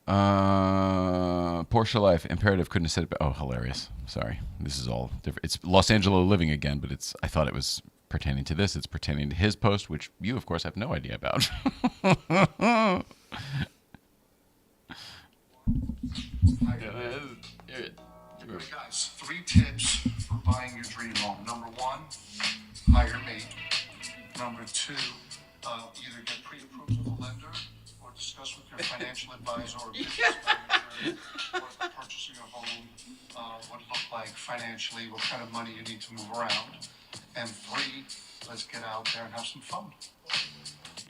Speaker 2: Porsche Life Imperative couldn't have said it. Oh, hilarious! Sorry, this is all different. It's Los Angeles living again, but it's. I thought it was pertaining to this. It's pertaining to his post, which you, of course, have no idea about.
Speaker 8: Guys, 3 tips for buying your dream home. Number 1, hire me. Number 2, either get pre-approved with a lender or discuss with your financial advisor or business manager what purchasing a home would look like financially, what kind of money you need to move around. And 3, let's get out there and have some fun.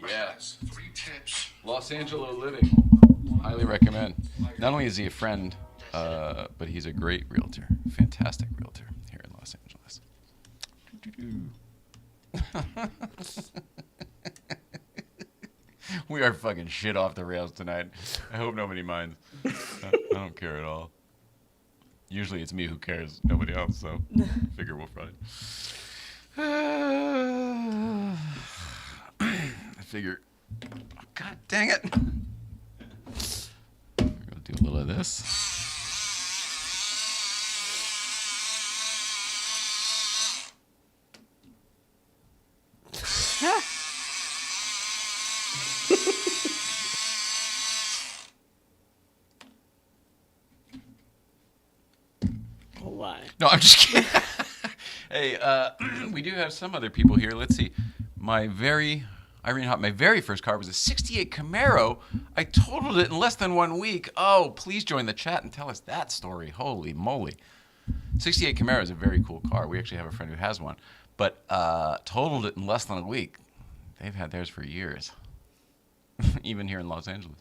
Speaker 2: Yeah.
Speaker 8: Guys, 3 tips.
Speaker 2: Los Angeles living. Highly recommend. Not only is he a friend, but he's a great realtor. Fantastic realtor here in Los Angeles. We are fucking shit off the rails tonight. I hope nobody minds. I don't care at all. Usually it's me who cares, nobody else, so figure we'll fight. I figure, oh, God dang it. We'll do a little of this.
Speaker 5: Why?
Speaker 2: No, I'm just kidding. Hey, we do have some other people here. Let's see. My very first car was a 68 Camaro. I totaled it in less than 1 week. Oh, please join the chat and tell us that story. Holy moly. 68 Camaro is a very cool car. We actually have a friend who has one. But totaled it in less than a week. They've had theirs for years. Even here in Los Angeles.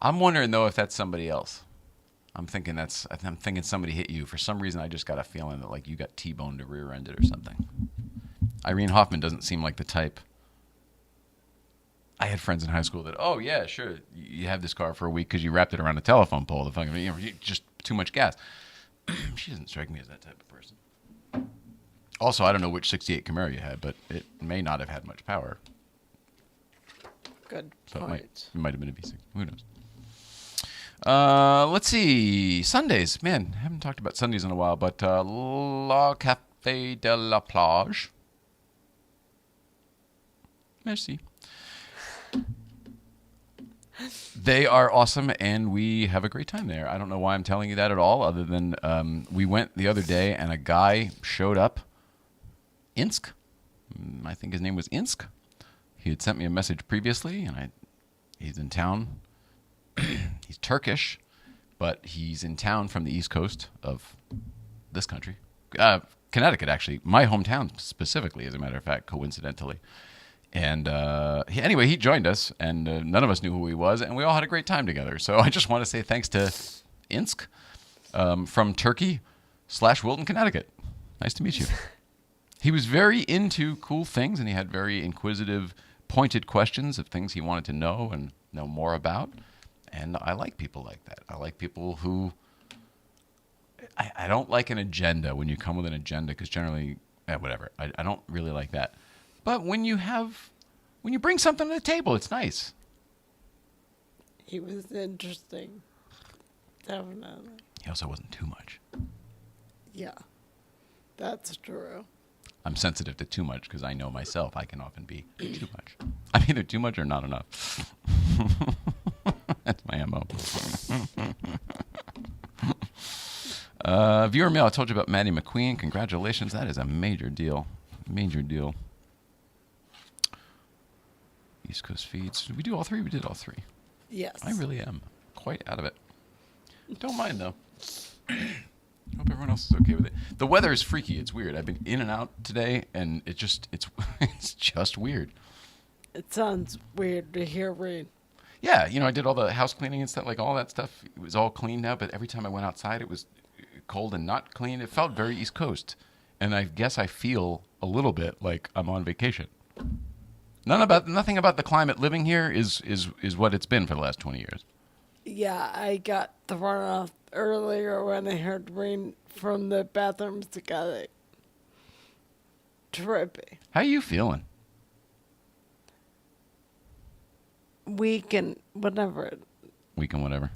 Speaker 2: I'm wondering, though, if that's somebody else. I'm thinking somebody hit you. For some reason, I just got a feeling that like you got T-boned or rear-ended or something. Irene Hoffman doesn't seem like the type. I had friends in high school that, oh yeah, sure, you have this car for a week because you wrapped it around a telephone pole. The fucking, just too much gas. She doesn't strike me as that type of person. Also, I don't know which 68 Camaro you had, but it may not have had much power.
Speaker 5: Good
Speaker 2: So
Speaker 5: point.
Speaker 2: it might have been a V6. Who knows? Let's see. Sundays. Man, I haven't talked about Sundays in a while, but La Café de la Plage. Merci. They are awesome, and we have a great time there. I don't know why I'm telling you that at all, other than we went the other day, and a guy showed up. Insk. I think his name was Insk. He had sent me a message previously, and he's in town. He's Turkish, but he's in town from the East Coast of this country. Connecticut, actually. My hometown, specifically, as a matter of fact, coincidentally. And anyway, he joined us, and none of us knew who he was, and we all had a great time together. So I just want to say thanks to Insk from Turkey/Wilton, Connecticut. Nice to meet you. He was very into cool things, and he had very inquisitive, pointed questions of things he wanted to know and know more about. And I like people like that. I like people who... I don't like an agenda when you come with an agenda, because generally, whatever. I don't really like that. But when you bring something to the table, it's nice.
Speaker 5: He was interesting. Definitely.
Speaker 2: He also wasn't too much.
Speaker 5: Yeah. That's true.
Speaker 2: I'm sensitive to too much because I know myself I can often be too much. I'm either too much or not enough. That's my MO. Viewer mail, I told you about Maddie McQueen. Congratulations. That is a major deal. Major deal. East Coast feeds. Did we do all three? We did all three.
Speaker 5: Yes.
Speaker 2: I really am quite out of it. Don't mind, though. Hope everyone else is okay with it. The weather is freaky. It's weird. I've been in and out today, and it's just weird.
Speaker 5: It sounds weird to hear rain.
Speaker 2: Yeah, I did all the house cleaning and stuff, like all that stuff. It was all clean now, but every time I went outside, it was cold and not clean. It felt very East Coast, and I guess I feel a little bit like I'm on vacation. Nothing about the climate living here is what it's been for the last 20 years.
Speaker 5: Yeah, I got thrown off earlier when I heard rain from the bathrooms together. trippy.
Speaker 2: How are you feeling?
Speaker 5: Weak and whatever.
Speaker 2: Week and whatever.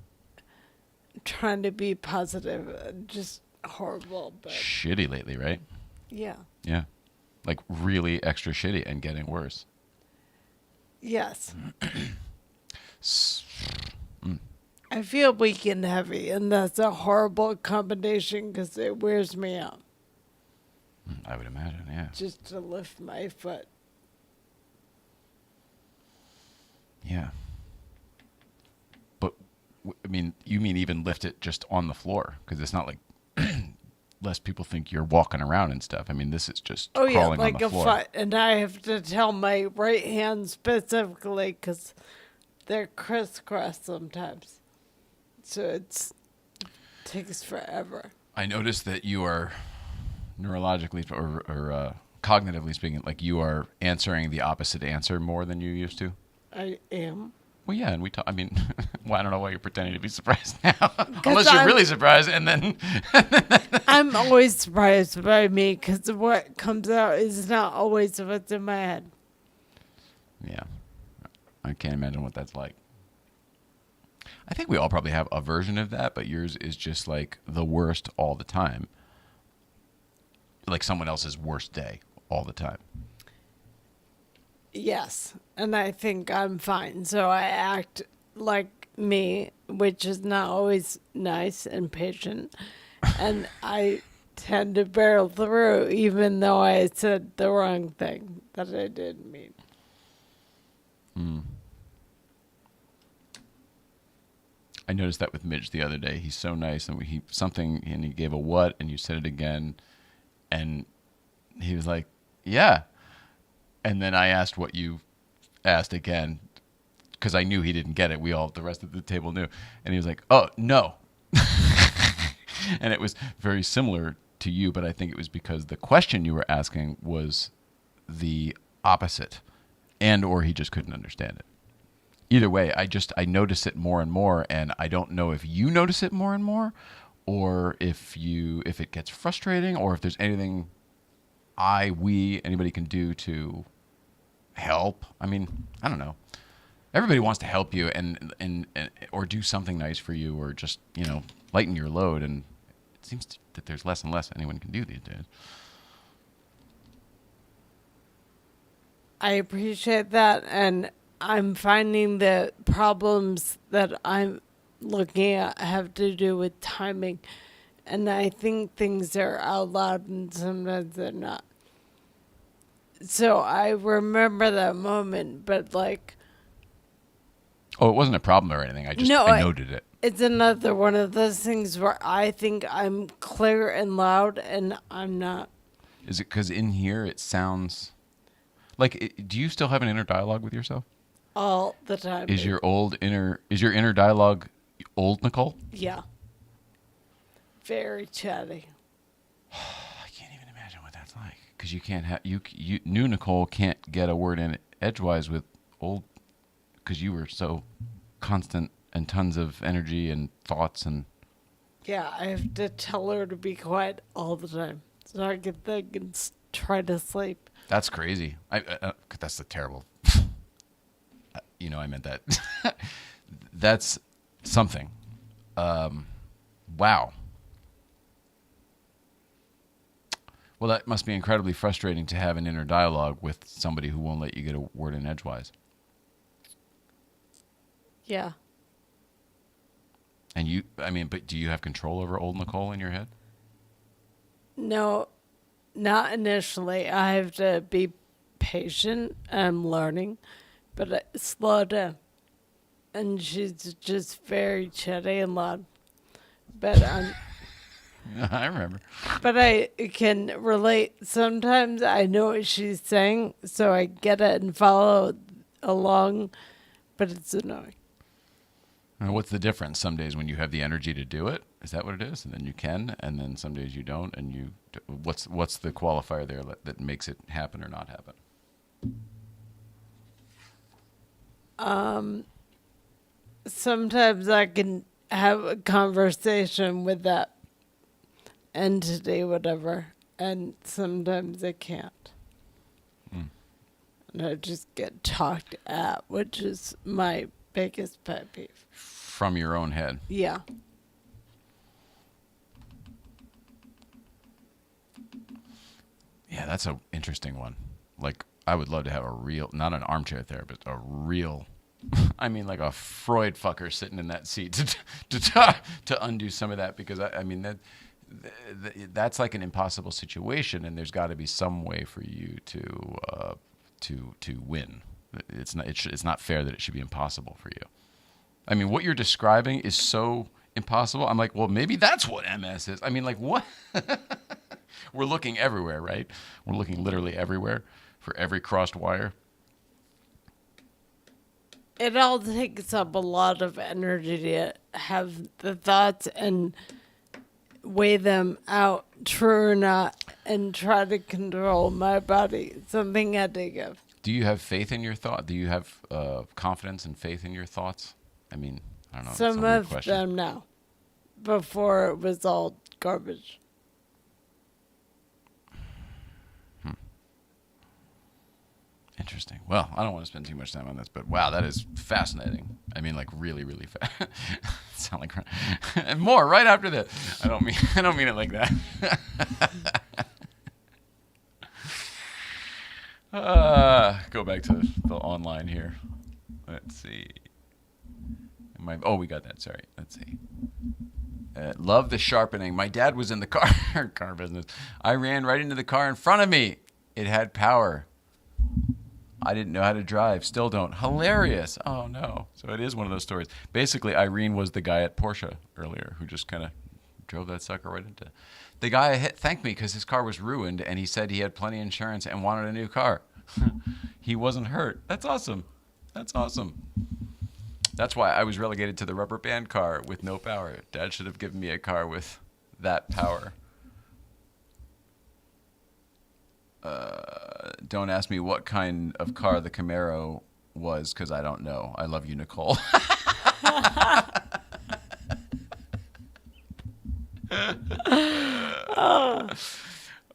Speaker 5: Trying to be positive. Just horrible. But
Speaker 2: Shitty lately, right?
Speaker 5: yeah.
Speaker 2: Yeah. Like really extra shitty and getting worse.
Speaker 5: Yes.
Speaker 2: S-
Speaker 5: I feel weak and heavy, and that's a horrible combination because it wears me out
Speaker 2: I would imagine, yeah.
Speaker 5: just to lift my foot.
Speaker 2: Yeah. But, I mean, you mean even lift it just on the floor? Because it's not like less people think you're walking around and stuff. I mean, this is just crawling on
Speaker 5: like
Speaker 2: the
Speaker 5: a
Speaker 2: floor.
Speaker 5: foot. And I have to tell my right hand specifically because they're crisscross sometimes. So it takes forever.
Speaker 2: I noticed that you are neurologically or cognitively speaking, like you are answering the opposite answer more than you used to.
Speaker 5: I am.
Speaker 2: Well, yeah, and we talk. I mean, well, I don't know why you're pretending to be surprised now, unless you're really surprised, and then
Speaker 5: I'm always surprised by me because what comes out is not always what's in my head.
Speaker 2: yeah, I can't imagine what that's like. I think we all probably have a version of that, but yours is just like the worst all the time, like someone else's worst day all the time.
Speaker 5: Yes, and I think I'm fine. So I act like me, which is not always nice and patient. And I tend to barrel through, even though I said the wrong thing that I didn't mean.
Speaker 2: I noticed that with Midge the other day. He's so nice, and he gave a what, and you said it again, and he was like, "Yeah." And then I asked what you asked again, because I knew he didn't get it. The rest of the table knew. And he was like, "Oh, no." And it was very similar to you, but I think it was because the question you were asking was the opposite, and or he just couldn't understand it. Either way, I notice it more and more, and I don't know if you notice it more and more, or if it gets frustrating, or if there's anything anybody can do to help. I mean, I don't know. Everybody wants to help you and or do something nice for you, or just, lighten your load, and it seems that there's less and less anyone can do these days.
Speaker 5: I appreciate that, and I'm finding that problems that I'm looking at have to do with timing, and I think things are out loud and sometimes they're not. So I remember that moment, but
Speaker 2: Oh, it wasn't a problem or anything. I noted it.
Speaker 5: It's another one of those things where I think I'm clear and loud, and I'm not.
Speaker 2: Is it because in here it sounds like? Do you still have an inner dialogue with yourself?
Speaker 5: All the time.
Speaker 2: Is your inner dialogue old Nicole?
Speaker 5: Yeah. Very chatty.
Speaker 2: I can't even imagine what that's like, because you can't have new Nicole can't get a word in edgewise with old, because you were so constant and tons of energy and thoughts and.
Speaker 5: Yeah, I have to tell her to be quiet all the time so I can think and try to sleep.
Speaker 2: That's crazy. That's a terrible. I meant that. That's something. Wow. Well, that must be incredibly frustrating to have an inner dialogue with somebody who won't let you get a word in edgewise.
Speaker 5: Yeah.
Speaker 2: And but do you have control over old Nicole in your head?
Speaker 5: No, not initially. I have to be patient. I'm learning, but I slow down. And she's just very chatty and loud. But
Speaker 2: I remember.
Speaker 5: But I can relate. Sometimes I know what she's saying, so I get it and follow along, but it's annoying.
Speaker 2: What's the difference? Some days when you have the energy to do it, is that what it is? And then you can, and then some days you don't, and what's the qualifier there that makes it happen or not happen?
Speaker 5: Sometimes I can have a conversation with that entity, whatever, and sometimes I can't. and I just get talked at, which is my biggest pet peeve.
Speaker 2: From your own head.
Speaker 5: Yeah.
Speaker 2: Yeah, that's an interesting one. Like, I would love to have a real, not an armchair therapist, a real, I mean, like a Freud fucker sitting in that seat to undo some of that, because I mean that's like an impossible situation, and there's got to be some way for you to win. It's not fair that it should be impossible for you. I mean, what you're describing is so impossible. I'm like, well, maybe that's what MS is. I mean, like, what? We're looking everywhere, right? We're looking literally everywhere for every crossed wire.
Speaker 5: It all takes up a lot of energy to have the thoughts and weigh them out, true or not, and try to control my body. Something I think of.
Speaker 2: Do you have faith in your thought? Do you have confidence and faith in your thoughts? I mean, I don't know.
Speaker 5: Some of them now. Before it was all garbage.
Speaker 2: Interesting. Well, I don't want to spend too much time on this, but wow, that is fascinating. I mean, like really, really fast. Sound like and more right after this. I don't mean it like that. Go back to the online here. Let's see. We got that. Sorry. Let's see. Love the sharpening. My dad was in the car business. I ran right into the car in front of me. It had power. I didn't know how to drive. Still don't. Hilarious. Oh, no. So it is one of those stories. Basically, Irene was the guy at Porsche earlier who just kind of drove that sucker right into. The guy thanked me because his car was ruined, and he said he had plenty of insurance and wanted a new car. He wasn't hurt. That's awesome. That's awesome. That's why I was relegated to the rubber band car with no power. Dad should have given me a car with that power. Don't ask me what kind of car the Camaro was, because I don't know. I love you, Nicole.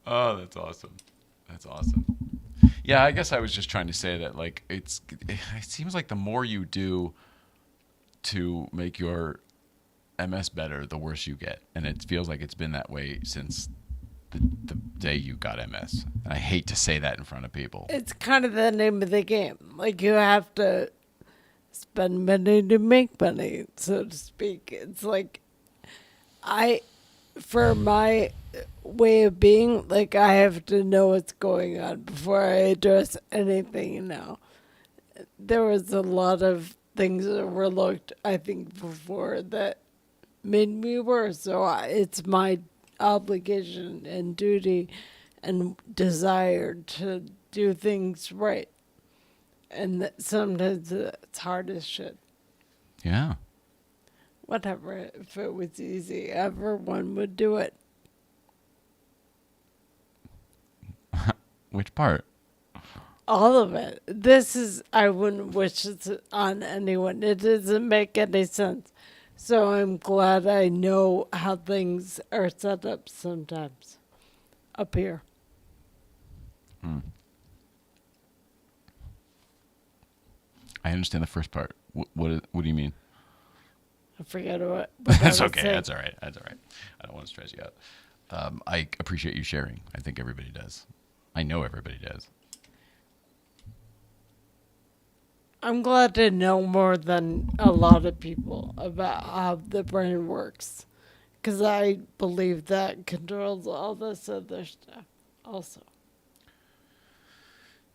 Speaker 2: Oh, that's awesome. That's awesome. Yeah, I guess I was just trying to say that, like, it seems like the more you do to make your MS better, the worse you get. And it feels like it's been that way since the day you got MS. And I hate to say that in front of people.
Speaker 5: It's kind of the name of the game. Like, you have to spend money to make money, so to speak. It's like, for my way of being, like, I have to know what's going on before I address anything now. There was a lot of things overlooked, I think, before that made me worse. So it's my obligation and duty and desire to do things right. And sometimes it's hard as shit.
Speaker 2: Yeah.
Speaker 5: Whatever. If it was easy, everyone would do it.
Speaker 2: Which part?
Speaker 5: All of it. I wouldn't wish it on anyone. It doesn't make any sense. So I'm glad I know how things are set up sometimes up here.
Speaker 2: I understand the first part. What do you mean?
Speaker 5: I forget what
Speaker 2: That's
Speaker 5: I
Speaker 2: okay.
Speaker 5: saying.
Speaker 2: That's all right. That's all right. I don't want to stress you out. I appreciate you sharing. I think everybody does. I know everybody does.
Speaker 5: I'm glad to know more than a lot of people about how the brain works. Because I believe that controls all this other stuff also.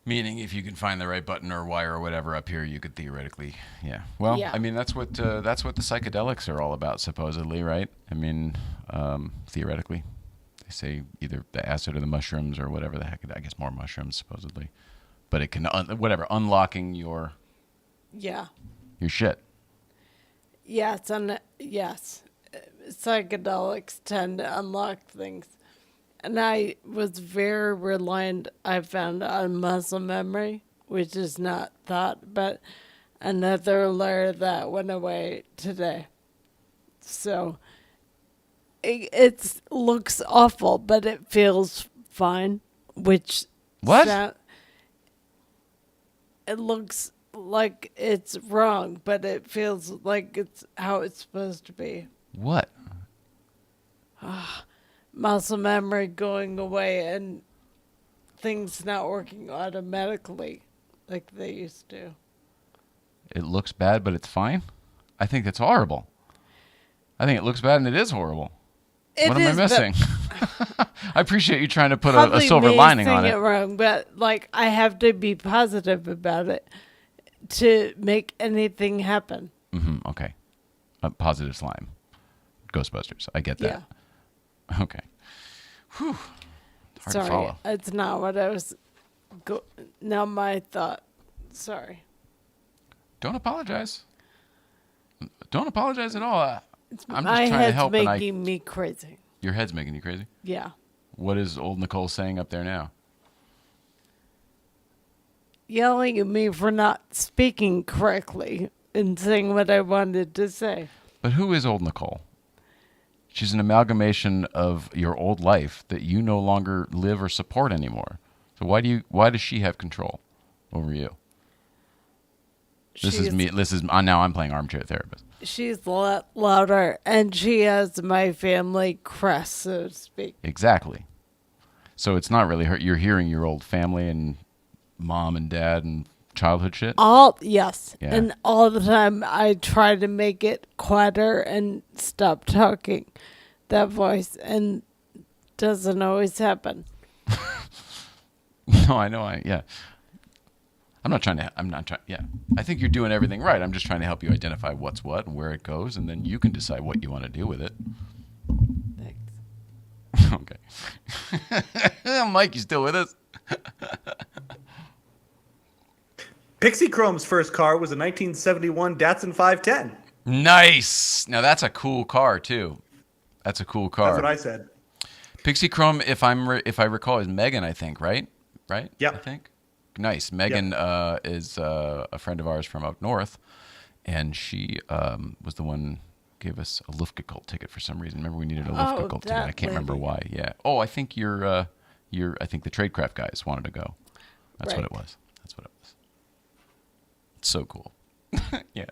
Speaker 2: Meaning, if you can find the right button or wire or whatever up here, you could theoretically, yeah. Well, yeah. I mean, that's what the psychedelics are all about, supposedly, right? I mean, theoretically, they say either the acid or the mushrooms or whatever the heck. I guess more mushrooms, supposedly, but it can unlocking your shit.
Speaker 5: Yes, and yes, psychedelics tend to unlock things. And I was very reliant, I found, on muscle memory, which is not thought, but another layer that went away today. So it looks awful, but it feels fine, which...
Speaker 2: What?
Speaker 5: it looks like it's wrong, but it feels like it's how it's supposed to be.
Speaker 2: What?
Speaker 5: Muscle memory going away and things not working automatically like they used to.
Speaker 2: It looks bad, but it's fine? I think that's horrible. I think it looks bad and it is horrible. What am I missing? I appreciate you trying to put a silver lining on it.
Speaker 5: Probably wrong, but like I have to be positive about it to make anything happen.
Speaker 2: Okay. Positive slime. Ghostbusters. I get that. Yeah. Okay. Whew. Hard to follow.
Speaker 5: It's not what I was... Now my thought. Sorry.
Speaker 2: Don't apologize. Don't apologize at all. I'm just
Speaker 5: my
Speaker 2: trying to help.
Speaker 5: My head's making me crazy.
Speaker 2: Your head's making you crazy?
Speaker 5: Yeah.
Speaker 2: What is old Nicole saying up there now?
Speaker 5: Yelling at me for not speaking correctly and saying what I wanted to say.
Speaker 2: But who is old Nicole? She's an amalgamation of your old life that you no longer live or support anymore. So why does she have control over you? This is me. Now I'm playing armchair therapist.
Speaker 5: She's a lot louder, and she has my family crest, so to speak.
Speaker 2: Exactly. So it's not really her. You're hearing your old family and mom and dad and childhood shit?
Speaker 5: Yes. Yeah. And all the time I try to make it quieter and stop talking that voice, and doesn't always happen.
Speaker 2: No, I know. I'm not trying. Yeah. I think you're doing everything right. I'm just trying to help you identify what's what and where it goes, and then you can decide what you want to do with it.
Speaker 5: Thanks.
Speaker 2: Okay. Mike, you still with us?
Speaker 3: Pixie Chrome's first car was a 1971 Datsun 510.
Speaker 2: Nice. Now that's a cool car too. That's a cool car.
Speaker 3: That's what I said.
Speaker 2: Pixie Chrome, if I recall, is Megan. I think right.
Speaker 3: Yeah.
Speaker 2: I think. Nice. Megan is a friend of ours from up north, and she was the one gave us a Luftgekühlt ticket for some reason. Remember, we needed a Luftgekühlt ticket. I can't remember why. Yeah. Oh, I think I think the Tradecraft guys wanted to go. That's what it was. It's so cool. Yeah.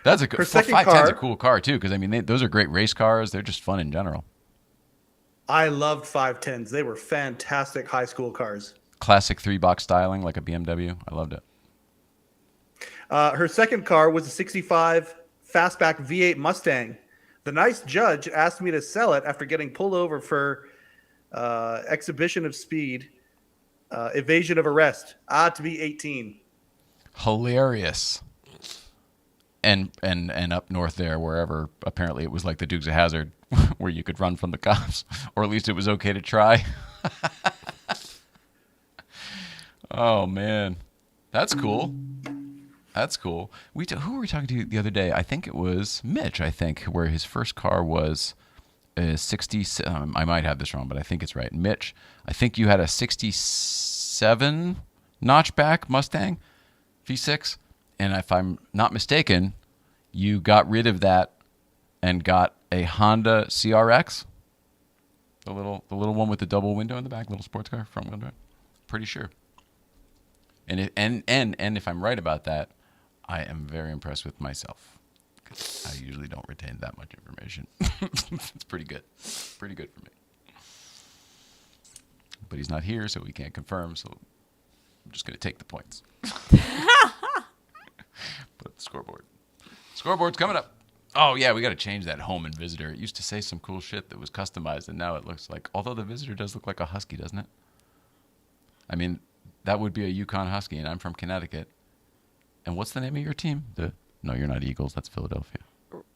Speaker 2: That's a good. 510's a cool car too, because I mean those are great race cars. They're just fun in general.
Speaker 3: I loved 510s. They were fantastic high school cars.
Speaker 2: Classic 3-box styling like a BMW. I loved it.
Speaker 3: Her second car was a 65 fastback V8 Mustang. The nice judge asked me to sell it after getting pulled over for exhibition of speed, evasion of arrest. To be 18.
Speaker 2: Hilarious. And up north there, wherever, apparently it was like the Dukes of Hazzard, where you could run from the cops, or at least it was okay to try. Oh, man. That's cool. That's cool. Who were we talking to the other day? I think it was Mitch, where his first car was a 60... I might have this wrong, but I think it's right. Mitch, I think you had a 67 notchback Mustang V6, and if I'm not mistaken, you got rid of that and got a Honda CRX, the little one with the double window in the back, little sports car, front wheel drive. Pretty sure. And if I'm right about that, I am very impressed with myself. I usually don't retain that much information. It's pretty good. Pretty good for me. But he's not here, so we can't confirm, so I'm just going to take the points. Put up the scoreboard. Scoreboard's coming up. Oh, yeah, we got to change that home and visitor. It used to say some cool shit that was customized, and now it looks like, although the visitor does look like a husky, doesn't it? I mean, that would be a Yukon Husky, and I'm from Connecticut. And what's the name of your team? No, you're not Eagles. That's Philadelphia.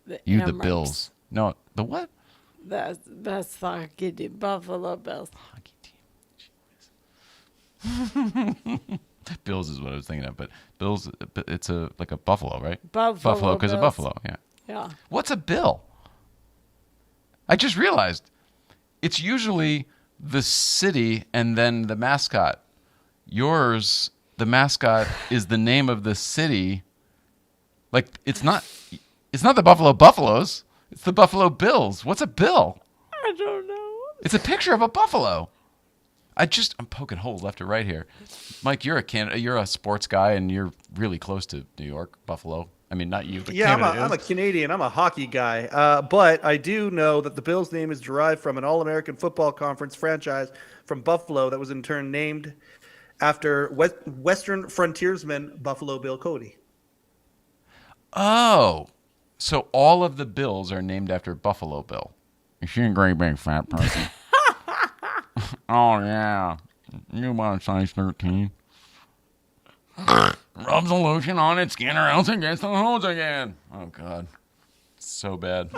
Speaker 2: The Bills. No, the what?
Speaker 5: That's the hockey team. Buffalo Bills.
Speaker 2: Hockey team. Bills is what I was thinking of, but Bills, it's like a buffalo, right? Buffalo because of Buffalo, yeah.
Speaker 5: Yeah.
Speaker 2: What's a bill? I just realized it's usually the city and then the mascot. Yours, the mascot is the name of the city. Like it's not the Buffalo Buffaloes. It's the Buffalo Bills. What's a bill?
Speaker 5: I don't know.
Speaker 2: It's a picture of a buffalo. I'm poking holes left or right here. Mike, you're a sports guy, and you're really close to New York, Buffalo. I mean, not you, but
Speaker 3: Yeah,
Speaker 2: Canada
Speaker 3: I'm a Canadian. I'm a hockey guy. But I do know that the Bills' name is derived from an All-American Football Conference franchise from Buffalo that was in turn named after Western frontiersman Buffalo Bill Cody.
Speaker 2: Oh, so all of the Bills are named after Buffalo Bill. Is she a great big fat person? Oh, yeah. You want a size 13? Rubs a lotion on its skin or else it gets the hose again. Oh, God. So bad.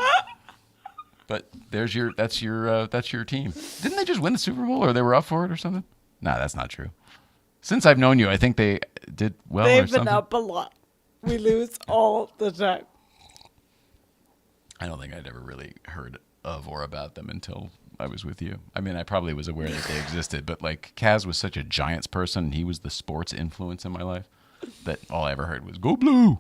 Speaker 2: But that's your team. Didn't they just win the Super Bowl or they were up for it or something? No, that's not true. Since I've known you, I think they did well or
Speaker 5: They've
Speaker 2: something.
Speaker 5: been up a lot. We lose all the time.
Speaker 2: I don't think I'd ever really heard of or about them until I was with you. I mean, I probably was aware that they existed, but like Kaz was such a Giants person, he was the sports influence in my life, that all I ever heard was "Go Blue."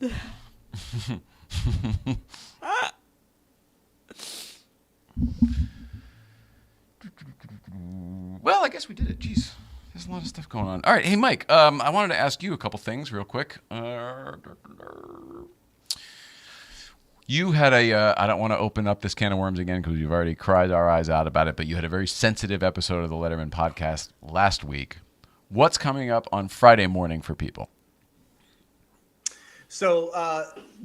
Speaker 2: Well, I guess we did it. Jeez, there's a lot of stuff going on. All right, hey Mike, I wanted to ask you a couple things real quick. You had I don't want to open up this can of worms again because you've already cried our eyes out about it, but you had a very sensitive episode of the Letterman podcast last week. What's coming up on Friday morning for people?
Speaker 3: So,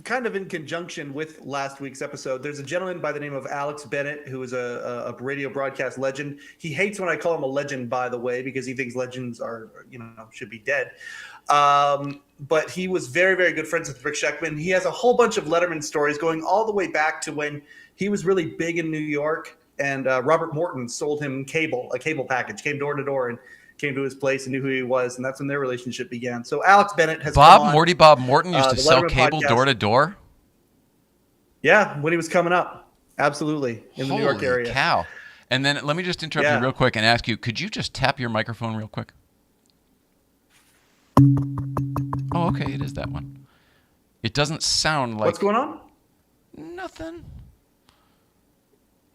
Speaker 3: kind of in conjunction with last week's episode, there's a gentleman by the name of Alex Bennett, who is a radio broadcast legend. He hates when I call him a legend, by the way, because he thinks legends should be dead. But he was very, very good friends with Rick Sheckman. He has a whole bunch of Letterman stories going all the way back to when he was really big in New York, and Robert Morton sold him a cable package, came door to door and came to his place and knew who he was, and that's when their relationship began. So Alex Bennett has
Speaker 2: Bob
Speaker 3: come on,
Speaker 2: Morton used to sell
Speaker 3: Letterman
Speaker 2: cable
Speaker 3: podcast.
Speaker 2: door to door?
Speaker 3: Yeah, when he was coming up. Absolutely. In the New York area.
Speaker 2: Holy cow. And then let me just interrupt you real quick and ask you, could you just tap your microphone real quick? Oh, okay, it is that one. It doesn't sound like...
Speaker 3: What's going on?
Speaker 2: Nothing.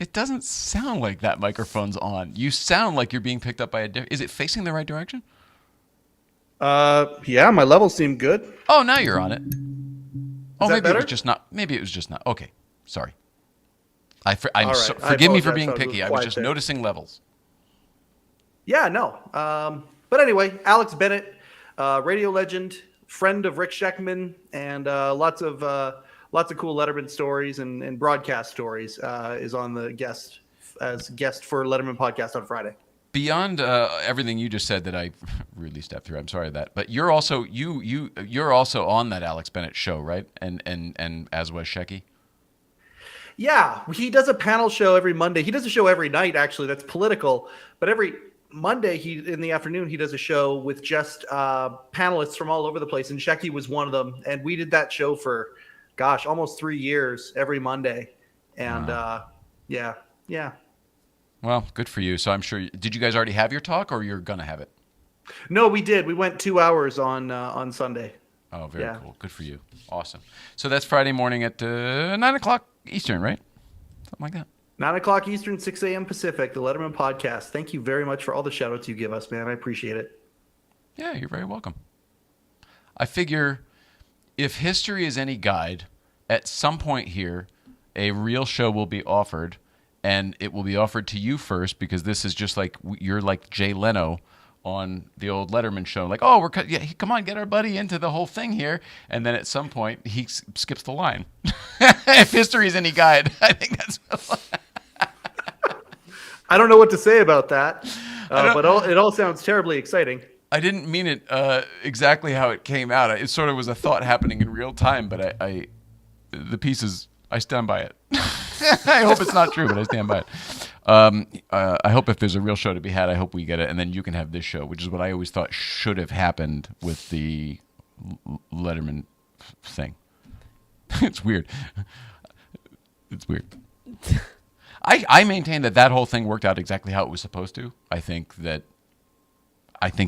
Speaker 2: It doesn't sound like that microphone's on. You sound like you're being picked up by a... Is it facing the right direction?
Speaker 3: Yeah, my levels seem good.
Speaker 2: Oh, now you're on it. Oh, maybe
Speaker 3: better?
Speaker 2: it was just not... Maybe it was just not... Okay, sorry. Forgive me for being picky. I was just noticing levels.
Speaker 3: Yeah, no. But anyway, Alex Bennett, radio legend, friend of Rick Sheckman, and lots of cool Letterman stories and broadcast stories, is on the guest for Letterman podcast on Friday.
Speaker 2: Beyond everything you just said that I rudely stepped through, I'm sorry that, but you're also you're also on that Alex Bennett show, right? And as was Shecky.
Speaker 3: Yeah, he does a panel show every Monday. He does a show every night, actually. That's political, but every Monday in the afternoon he does a show with just panelists from all over the place, and Shecky was one of them. And we did that show for, almost 3 years every Monday. And
Speaker 2: wow.
Speaker 3: Yeah.
Speaker 2: Well, good for you. So I'm sure. Did you guys already have your talk, or you're gonna have it?
Speaker 3: No, we did. We went 2 hours on Sunday.
Speaker 2: Oh, very cool. Good for you. Awesome. So that's Friday morning at 9:00 Eastern, right? Something like that.
Speaker 3: 9:00 Eastern, 6 a.m. Pacific, the Letterman podcast. Thank you very much for all the shout outs you give us, man. I appreciate it.
Speaker 2: Yeah, you're very welcome. I figure if history is any guide, at some point here, a real show will be offered, and it will be offered to you first, because this is just like you're like Jay Leno on the old Letterman show. Like, oh, come on, get our buddy into the whole thing here. And then at some point, he skips the line. If history is any guide, I think that's...
Speaker 3: I don't know what to say about that, but it all sounds terribly exciting.
Speaker 2: I didn't mean it exactly how it came out. It sort of was a thought happening in real time, but the pieces, I stand by it. I hope it's not true, but I stand by it. I hope if there's a real show to be had, I hope we get it, and then you can have this show, which is what I always thought should have happened with the Letterman thing. It's weird. It's weird. I maintain that whole thing worked out exactly how it was supposed to. I think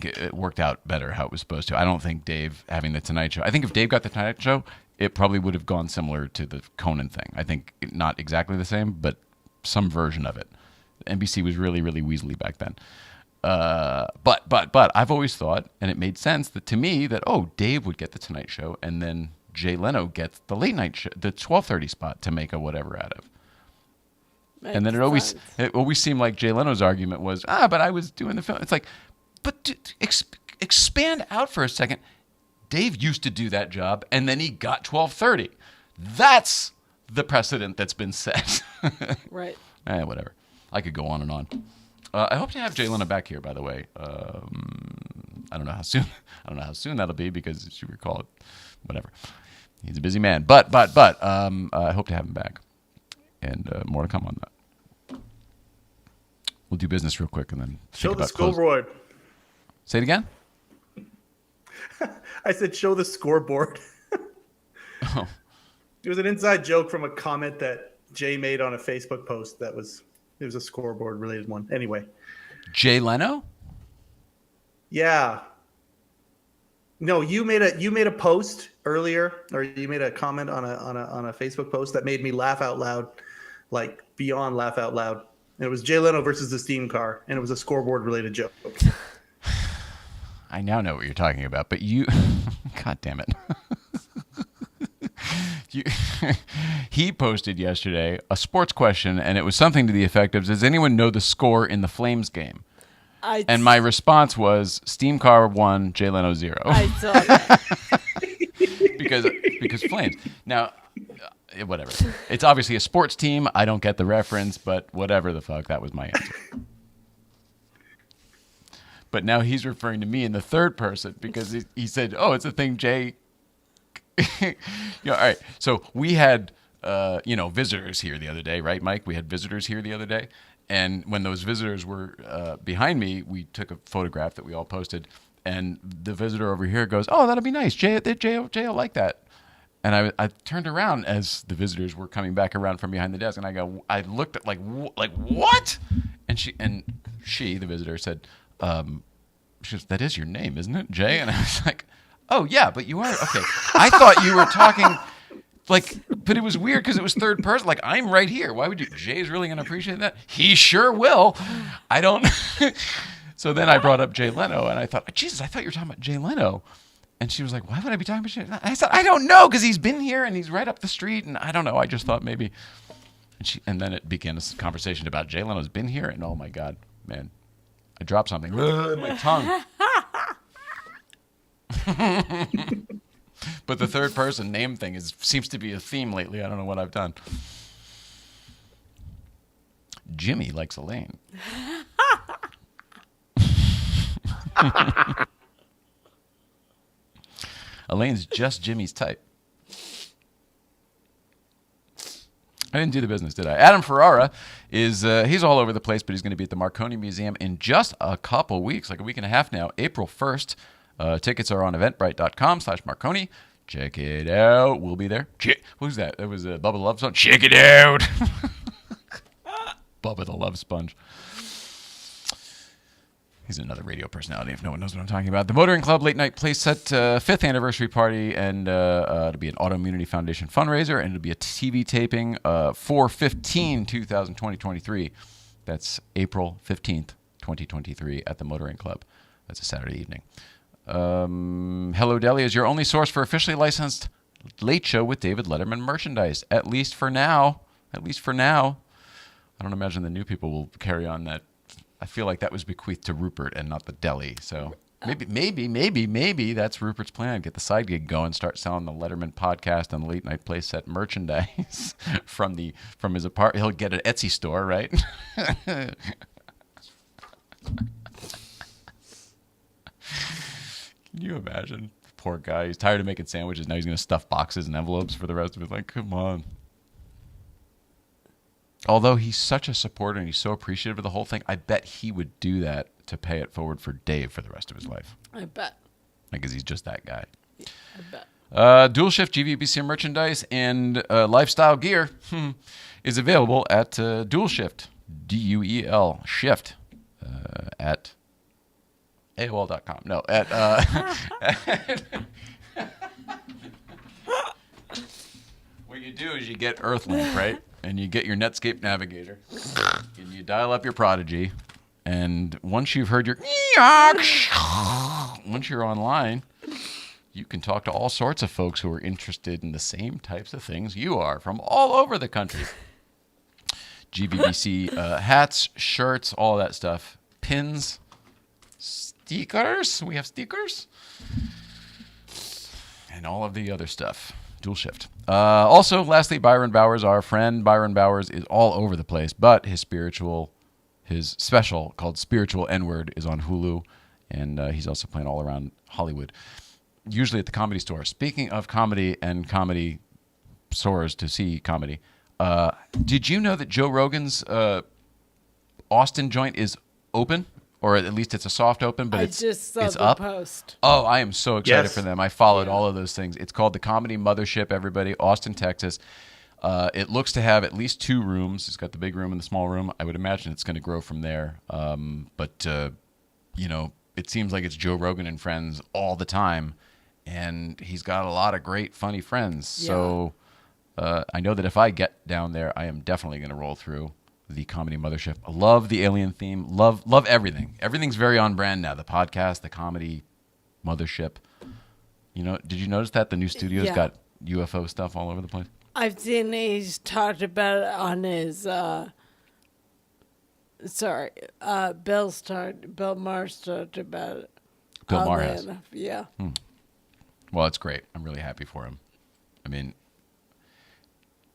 Speaker 2: it worked out better how it was supposed to. I don't think Dave having the Tonight Show. I think if Dave got the Tonight Show, it probably would have gone similar to the Conan thing. I think not exactly the same, but some version of it. NBC was really, really weaselly back then. But I've always thought, and it made sense that to me that Dave would get the Tonight Show, and then Jay Leno gets the late night show, the 12:30 spot to make a whatever out of. And then it always seemed like Jay Leno's argument was, but I was doing the film. It's like, but expand out for a second. Dave used to do that job, and then he got 12:30. That's the precedent that's been set.
Speaker 5: Right.
Speaker 2: Whatever. I could go on and on. I hope to have Jay Leno back here, by the way. I don't know how soon. I don't know how soon that'll be because, as you recall, whatever. He's a busy man. But I hope to have him back, and more to come on that. We'll do business real quick and then
Speaker 3: Show
Speaker 2: think
Speaker 3: the
Speaker 2: about closing.
Speaker 3: scoreboard.
Speaker 2: Say it again.
Speaker 3: I said, show the scoreboard.
Speaker 2: Oh.
Speaker 3: It was an inside joke from a comment that Jay made on a Facebook post. It was a scoreboard related one. Anyway.
Speaker 2: Jay Leno?
Speaker 3: Yeah. No, you made a post earlier, or you made a comment on a Facebook post that made me laugh out loud, like beyond laugh out loud. And it was Jay Leno versus the steam car, and it was a scoreboard related joke.
Speaker 2: I now know what you're talking about, but you, God damn it. He posted yesterday a sports question, and it was something to the effect of, does anyone know the score in the Flames game? And my response was, Steam Car 1, Jay Leno 0.
Speaker 5: I saw that.
Speaker 2: because Flames. Now, whatever. It's obviously a sports team. I don't get the reference, but whatever the fuck, that was my answer. But now he's referring to me in the third person because he said, it's a thing Jay... all right. So we had, visitors here the other day, right, Mike? We had visitors here the other day. And when those visitors were behind me, we took a photograph that we all posted. And the visitor over here goes, that'll be nice. Jay will like that. And I turned around as the visitors were coming back around from behind the desk. And I looked at like what? And she, the visitor, said, she goes, that is your name, isn't it, Jay? And I was like, oh, yeah, but you are. Okay. I thought you were talking but it was weird because it was third person. Like, I'm right here. Why would you? Jay's really going to appreciate that? He sure will. I don't. So then I brought up Jay Leno, and I thought, Jesus, I thought you were talking about Jay Leno. And she was like, why would I be talking about Jay Leno? I said, I don't know, because he's been here and he's right up the street, and I don't know. I just thought maybe. And then it began a conversation about Jay Leno's been here, and oh my God, man, I dropped something. My tongue. But the third person name thing seems to be a theme lately. I don't know what I've done. Jimmy likes Elaine. Elaine's just Jimmy's type. I didn't do the business, did I? Adam Ferrara is he's all over the place, but he's going to be at the Marconi Museum in just a couple weeks, like a week and a half now, April 1st. Tickets are on eventbrite.com/Marconi. Check it out. We'll be there. Who's that? That was Bubba the Love Sponge. Check it out. Bubba the Love Sponge. He's another radio personality if no one knows what I'm talking about. The Motoring Club Late Night Playset 5th anniversary party, and it'll be an Autoimmunity Foundation fundraiser, and it'll be a TV taping 4/15/2023. That's April 15th, 2023 at the Motoring Club. That's a Saturday evening. Hello Deli is your only source for officially licensed Late Show with David Letterman merchandise, at least for now. I don't imagine the new people will carry on that. I feel like that was bequeathed to Rupert and not the deli. So maybe that's Rupert's plan. Get the side gig going, start selling the Letterman podcast and the Late Night Playset merchandise from his apartment. He'll get an Etsy store, right? Can you imagine? Poor guy. He's tired of making sandwiches. Now he's going to stuff boxes and envelopes for the rest of his life. Come on. Although he's such a supporter and he's so appreciative of the whole thing, I bet he would do that to pay it forward for Dave for the rest of his life.
Speaker 5: I bet.
Speaker 2: Because he's just that guy.
Speaker 5: Yeah, I bet.
Speaker 2: Dual Shift GVBC merchandise and lifestyle gear is available at Dual Shift, DUEL Shift, at AOL.com. No, at what you do is you get Earthlink, right? And you get your Netscape Navigator, and you dial up your Prodigy, And once you've heard your once you're online, you can talk to all sorts of folks who are interested in the same types of things you are from all over the country. GVBC hats, shirts, all that stuff. Pins, stickers. We have stickers. And all of the other stuff. Dual shift. Also, lastly, Byron Bowers, our friend. Byron Bowers is all over the place, but his special called Spiritual N-Word is on Hulu, and he's also playing all around Hollywood, usually at the Comedy Store. Speaking of comedy and comedy stores to see comedy, did you know that Joe Rogan's Austin joint is open? Or at least it's a soft open, but it's the up.
Speaker 5: Post.
Speaker 2: Oh, I am so excited for them. I followed all of those things. It's called the Comedy Mothership, everybody, Austin, Texas. It looks to have at least 2 rooms. It's got the big room and the small room. I would imagine it's going to grow from there. But it seems like it's Joe Rogan and friends all the time. And he's got a lot of great, funny friends. Yeah. So I know that if I get down there, I am definitely going to roll through the Comedy Mothership. I love the alien theme. Love everything. Everything's very on brand now. The podcast, the Comedy Mothership. Did you notice that the new studio's got UFO stuff all over the place?
Speaker 5: I've seen he's talked about it on his Bill Maher's talked about it.
Speaker 2: Bill Maher has.
Speaker 5: Yeah.
Speaker 2: Well, it's great. I'm really happy for him. I mean,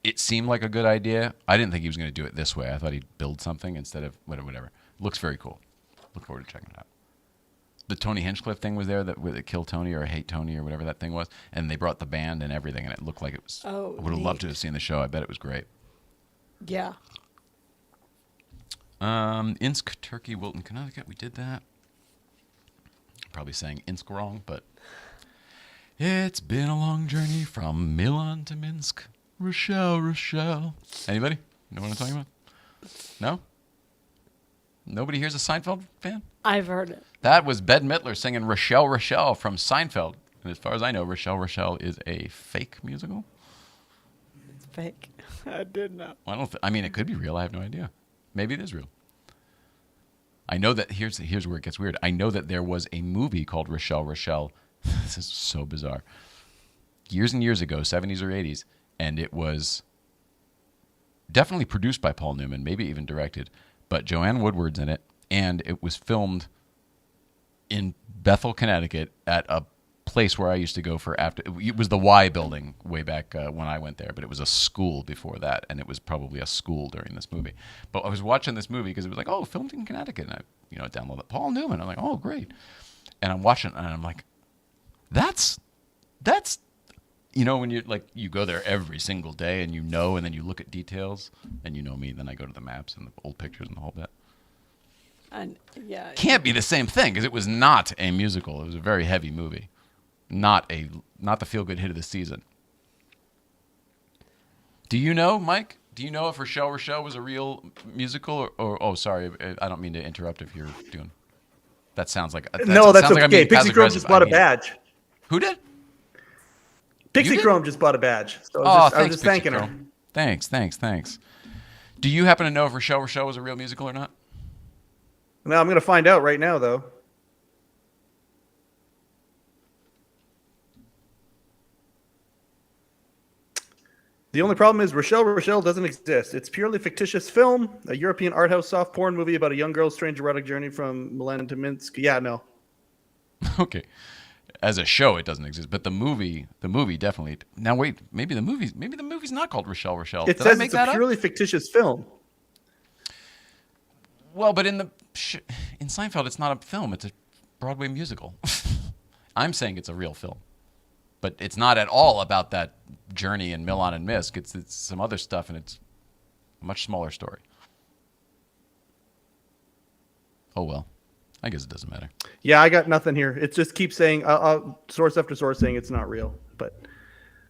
Speaker 2: it seemed like a good idea. I didn't think he was going to do it this way. I thought he'd build something instead of whatever. Looks very cool. Look forward to checking it out. The Tony Hinchcliffe thing was there, that Kill Tony or Hate Tony or whatever that thing was, and they brought the band and everything, and it looked like it was.
Speaker 5: Oh,
Speaker 2: I would have loved to have seen the show. I bet it was great.
Speaker 5: Yeah.
Speaker 2: Insk, Turkey, Wilton, Connecticut. We did that. Probably saying Insk wrong, but it's been a long journey from Milan to Minsk. Rochelle. Anybody? Know what I'm talking about? No? Nobody here's a Seinfeld fan?
Speaker 5: I've heard it.
Speaker 2: That was Bette Midler singing Rochelle from Seinfeld. And as far as I know, Rochelle is a fake musical.
Speaker 5: It's fake. I didn't know.
Speaker 2: I mean, it could be real. I have no idea. Maybe it is real. I know that here's where it gets weird. I know that there was a movie called Rochelle. This is so bizarre. Years and years ago, 70s or 80s. And it was definitely produced by Paul Newman, maybe even directed. But Joanne Woodward's in it. And it was filmed in Bethel, Connecticut at a place where I used to go for after. It was the Y building way back when I went there. But it was a school before that. And it was probably a school during this movie. But I was watching this movie because it was like, oh, filmed in Connecticut. And I downloaded Paul Newman. I'm like, oh, great. And I'm watching it and I'm like, that's when you go there every single day and and then you look at details and me, then I go to the maps and the old pictures and the whole bit.
Speaker 5: And
Speaker 2: can't be the same thing because it was not a musical. It was a very heavy movie, not the feel good hit of the season. Do you know, Mike? Do you know if Rochelle was a real musical or oh, sorry, I don't mean to interrupt if you're doing. That sounds like
Speaker 3: no, that's okay. Pixie Chrome just bought a badge.
Speaker 2: Who did?
Speaker 3: Pixie Chrome just bought a badge. So I was just thanking her.
Speaker 2: Thanks. Do you happen to know if Rochelle was a real musical or not?
Speaker 3: No, I'm going to find out right now, though. The only problem is Rochelle doesn't exist. It's purely fictitious film, a European art house soft porn movie about a young girl's strange erotic journey from Milan to Minsk. Yeah, no.
Speaker 2: Okay. As a show, it doesn't exist, but the movie definitely. Now wait, maybe the movie's not called Rochelle.
Speaker 3: It says it's a purely fictitious film.
Speaker 2: Well, but in Seinfeld, it's not a film; it's a Broadway musical. I'm saying it's a real film, but it's not at all about that journey in Milan and Minsk. It's some other stuff, and it's a much smaller story. Oh well. I guess it doesn't matter.
Speaker 3: Yeah, I got nothing here. It just keeps saying, source after source saying it's not real. But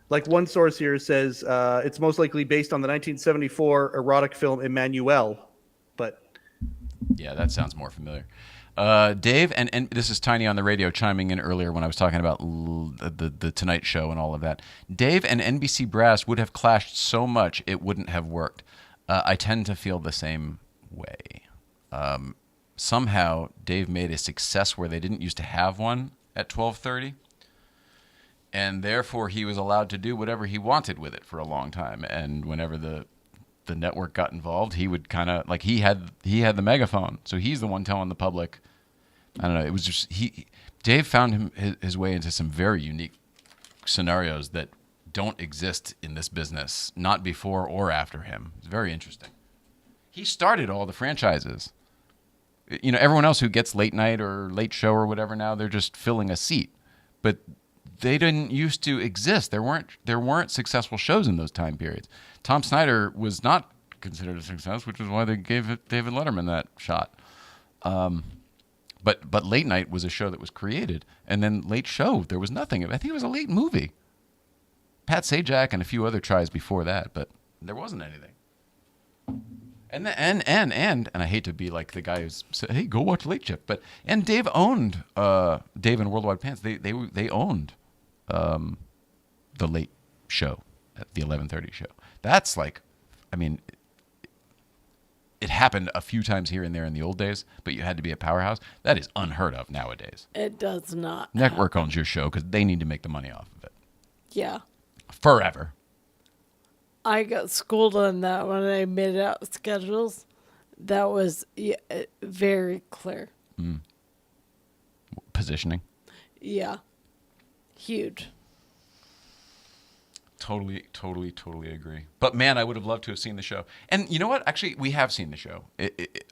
Speaker 3: like one source here says it's most likely based on the 1974 erotic film Emmanuelle. But
Speaker 2: yeah, that sounds more familiar. Dave, and this is Tiny on the radio chiming in earlier when I was talking about the Tonight Show and all of that. Dave and NBC Brass would have clashed so much it wouldn't have worked. I tend to feel the same way. somehow Dave made a success where they didn't used to have one at 12:30, and therefore he was allowed to do whatever he wanted with it for a long time. And whenever the network got involved, he would kind of like he had the megaphone, so he's the one telling the public. I don't know. It was just Dave found his way into some very unique scenarios that don't exist in this business, not before or after him. It's very interesting. He started all the franchises. You know, everyone else who gets late night or late show or whatever now, they're just filling a seat. But they didn't used to exist. There weren't successful shows in those time periods. Tom Snyder was not considered a success, which is why they gave David Letterman that shot. But late night was a show that was created, and then late show there was nothing. I think it was a late movie. Pat Sajak and a few other tries before that, but there wasn't anything. And I hate to be like the guy who's said, "Hey, go watch Late Shift," and Dave owned Dave and Worldwide Pants. They owned the late show, the 11:30 show. That's like, I mean, it happened a few times here and there in the old days, but you had to be a powerhouse. That is unheard of nowadays.
Speaker 5: It does not.
Speaker 2: Network owns your show because they need to make the money off of it.
Speaker 5: Yeah.
Speaker 2: Forever.
Speaker 5: I got schooled on that when I made out schedules. That was very clear.
Speaker 2: Positioning.
Speaker 5: Yeah. Huge.
Speaker 2: Totally agree. But man, I would have loved to have seen the show. And you know what? Actually, we have seen the show.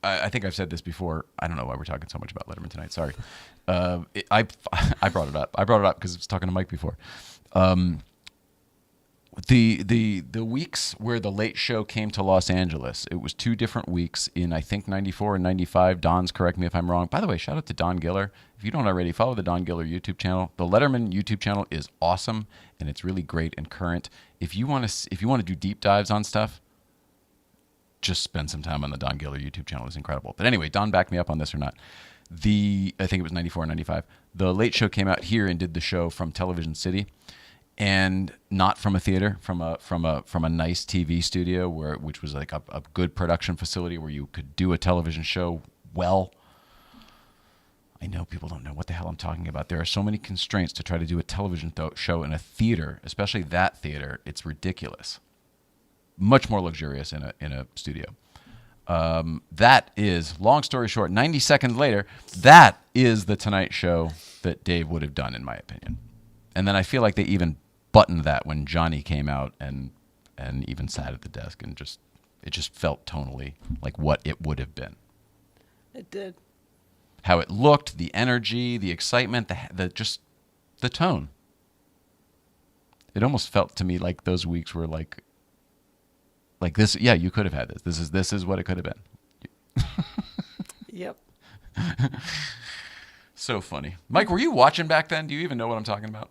Speaker 2: I think I've said this before. I don't know why we're talking so much about Letterman tonight. Sorry. I brought it up. I brought it up because I was talking to Mike before. The weeks where the Late Show came to Los Angeles, it was 2 different weeks in, I think, 94 and 95. Don's, correct me if I'm wrong. By the way, shout out to Don Giller. If you don't already, follow the Don Giller YouTube channel. The Letterman YouTube channel is awesome, and it's really great and current. If you want to do deep dives on stuff, just spend some time on the Don Giller YouTube channel. It's incredible. But anyway, Don backed me up on this or not. I think it was 94 and 95. The Late Show came out here and did the show from Television City. And not from a theater, from a nice TV studio which was like a good production facility where you could do a television show well. I know people don't know what the hell I'm talking about. There are so many constraints to try to do a television show in a theater, especially that theater. It's ridiculous. Much more luxurious in a studio. That is, long story short, 90 seconds later, that is the Tonight Show that Dave would have done, in my opinion. And then I feel like they even buttoned that when Johnny came out and even sat at the desk, and it just felt tonally like what it would have been.
Speaker 5: It did.
Speaker 2: How it looked, the energy, the excitement, the tone. It almost felt to me like those weeks were like this. Yeah, you could have had this. This is what it could have been.
Speaker 5: Yep.
Speaker 2: So funny. Mike, were you watching back then? Do you even know what I'm talking about?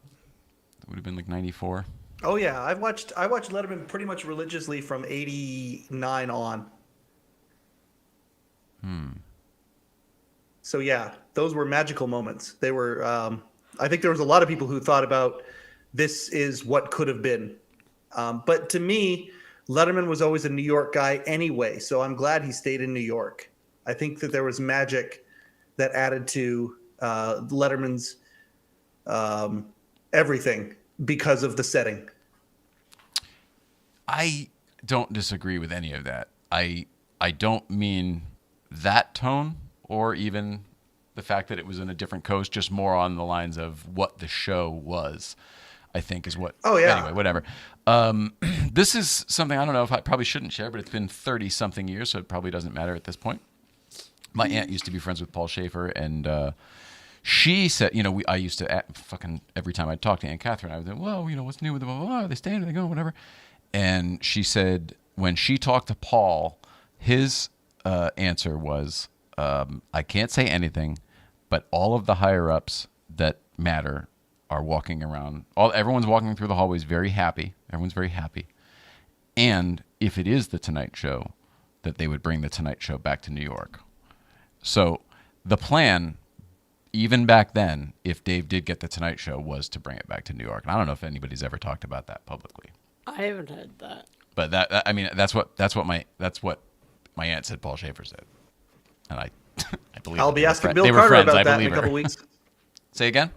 Speaker 2: It would have been like 94.
Speaker 3: Oh yeah, I watched Letterman pretty much religiously from 89 on. So yeah, those were magical moments. They were. I think there was a lot of people who thought about this is what could have been. But to me, Letterman was always a New York guy anyway, so I'm glad he stayed in New York. I think that there was magic that added to Letterman's everything because of the setting.
Speaker 2: I don't disagree with any of that. I don't mean that tone or even the fact that it was in a different coast, just more on the lines of what the show was, I think is what.
Speaker 3: Oh, yeah.
Speaker 2: Anyway, whatever. This is something I don't know if I probably shouldn't share, but it's been 30-something years, so it probably doesn't matter at this point. My aunt used to be friends with Paul Schaefer, and she said, I used to fucking every time I'd talk to Aunt Catherine, I would say, well, what's new with them? Oh, are they staying? Are they going? Whatever. And she said when she talked to Paul, his answer was, I can't say anything, but all of the higher-ups that matter are walking around. Everyone's walking through the hallways very happy. Everyone's very happy. And if it is the Tonight Show, that they would bring the Tonight Show back to New York. So the plan, even back then, if Dave did get the Tonight Show, was to bring it back to New York. And I don't know if anybody's ever talked about that publicly.
Speaker 5: I haven't heard that.
Speaker 2: But that's what my aunt said Paul Schaefer said. And I believe
Speaker 3: I'll
Speaker 2: it.
Speaker 3: be
Speaker 2: They were
Speaker 3: asking
Speaker 2: fri-
Speaker 3: Bill
Speaker 2: they were
Speaker 3: Carter
Speaker 2: friends, I
Speaker 3: about that in
Speaker 2: believe
Speaker 3: a
Speaker 2: her.
Speaker 3: couple weeks.
Speaker 2: Say again?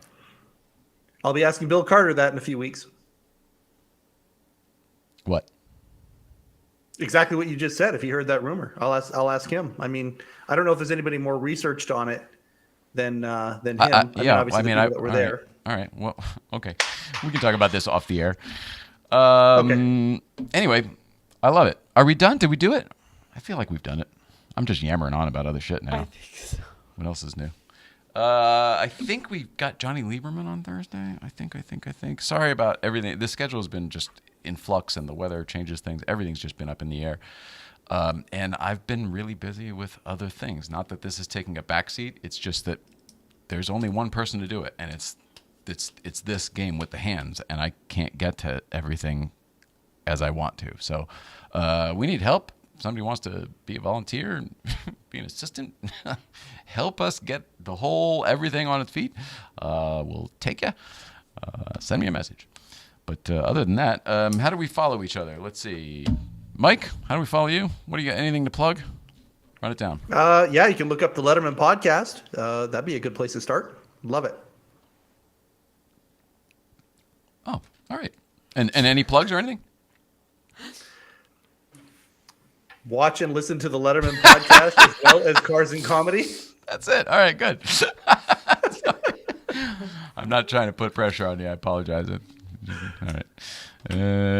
Speaker 3: I'll be asking Bill Carter that in a few weeks.
Speaker 2: What?
Speaker 3: Exactly what you just said. If he heard that rumor, I'll ask him. I mean, I don't know if there's anybody more researched on it than him. Obviously the people that were
Speaker 2: all
Speaker 3: there.
Speaker 2: Right, all right. Well, okay. We can talk about this off the air.
Speaker 3: Okay.
Speaker 2: Anyway, I love it. Are we done? Did we do it? I feel like we've done it. I'm just yammering on about other shit now.
Speaker 5: I think so.
Speaker 2: What else is new? I think we got Johnny Lieberman on Thursday. I think. Sorry about everything. The schedule has been just in flux, and the weather changes things. Everything's just been up in the air. And I've been really busy with other things. Not that this is taking a backseat. It's just that there's only one person to do it, and it's this game with the hands, and I can't get to everything as I want to. So we need help. If somebody wants to be a volunteer and be an assistant, help us get the whole everything on its feet. We'll take you. Send me a message. But other than that, how do we follow each other? Let's see. Mike, how do we follow you? What do you got? Anything to plug? Run it down.
Speaker 3: Yeah, you can look up the Letterman podcast. That'd be a good place to start. Love it.
Speaker 2: Oh, all right. And any plugs or anything?
Speaker 3: Watch and listen to the Letterman podcast as well as Cars and Comedy.
Speaker 2: That's it. All right, good. I'm not trying to put pressure on you. I apologize. All right.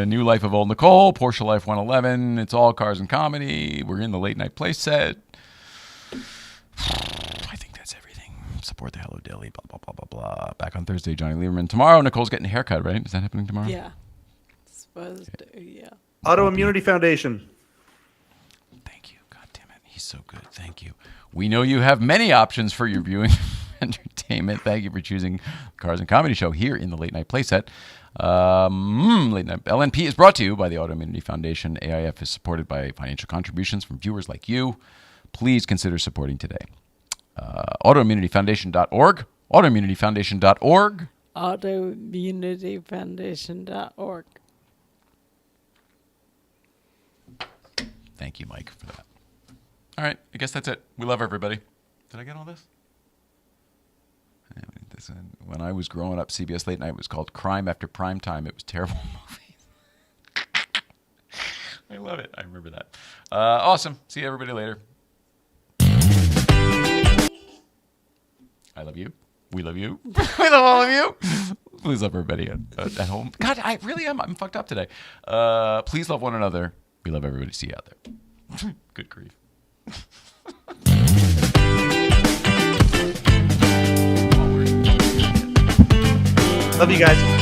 Speaker 2: New Life of Old Nicole, Porsche Life 111. It's all Cars and Comedy. We're in the late night Playset. I think that's everything. Support the Hello Deli, blah, blah, blah, blah, blah. Back on Thursday, Johnny Lieberman. Tomorrow, Nicole's getting a haircut, right? Is that happening tomorrow?
Speaker 5: Yeah. Supposed to, yeah.
Speaker 3: Autoimmunity Foundation.
Speaker 2: Thank you. God damn it. He's so good. Thank you. We know you have many options for your viewing entertainment. Thank you for choosing Cars and Comedy Show here in the Late Night Playset. Late Night LNP is brought to you by the Autoimmunity Foundation. AIF is supported by financial contributions from viewers like you. Please consider supporting today. Autoimmunityfoundation.org. Autoimmunityfoundation.org.
Speaker 5: Autoimmunityfoundation.org.
Speaker 2: Thank you, Mike, for that. All right, I guess that's it. We love everybody. Did I get all this? When I was growing up, CBS Late Night was called Crime After Prime Time. It was a terrible movie. I love it. I remember that. Awesome. See everybody later. I love you. We love you. We love all of you. Please love everybody at home. God, I really am. I'm fucked up today. Please love one another. We love everybody. See you out there. Good grief.
Speaker 3: Love you guys.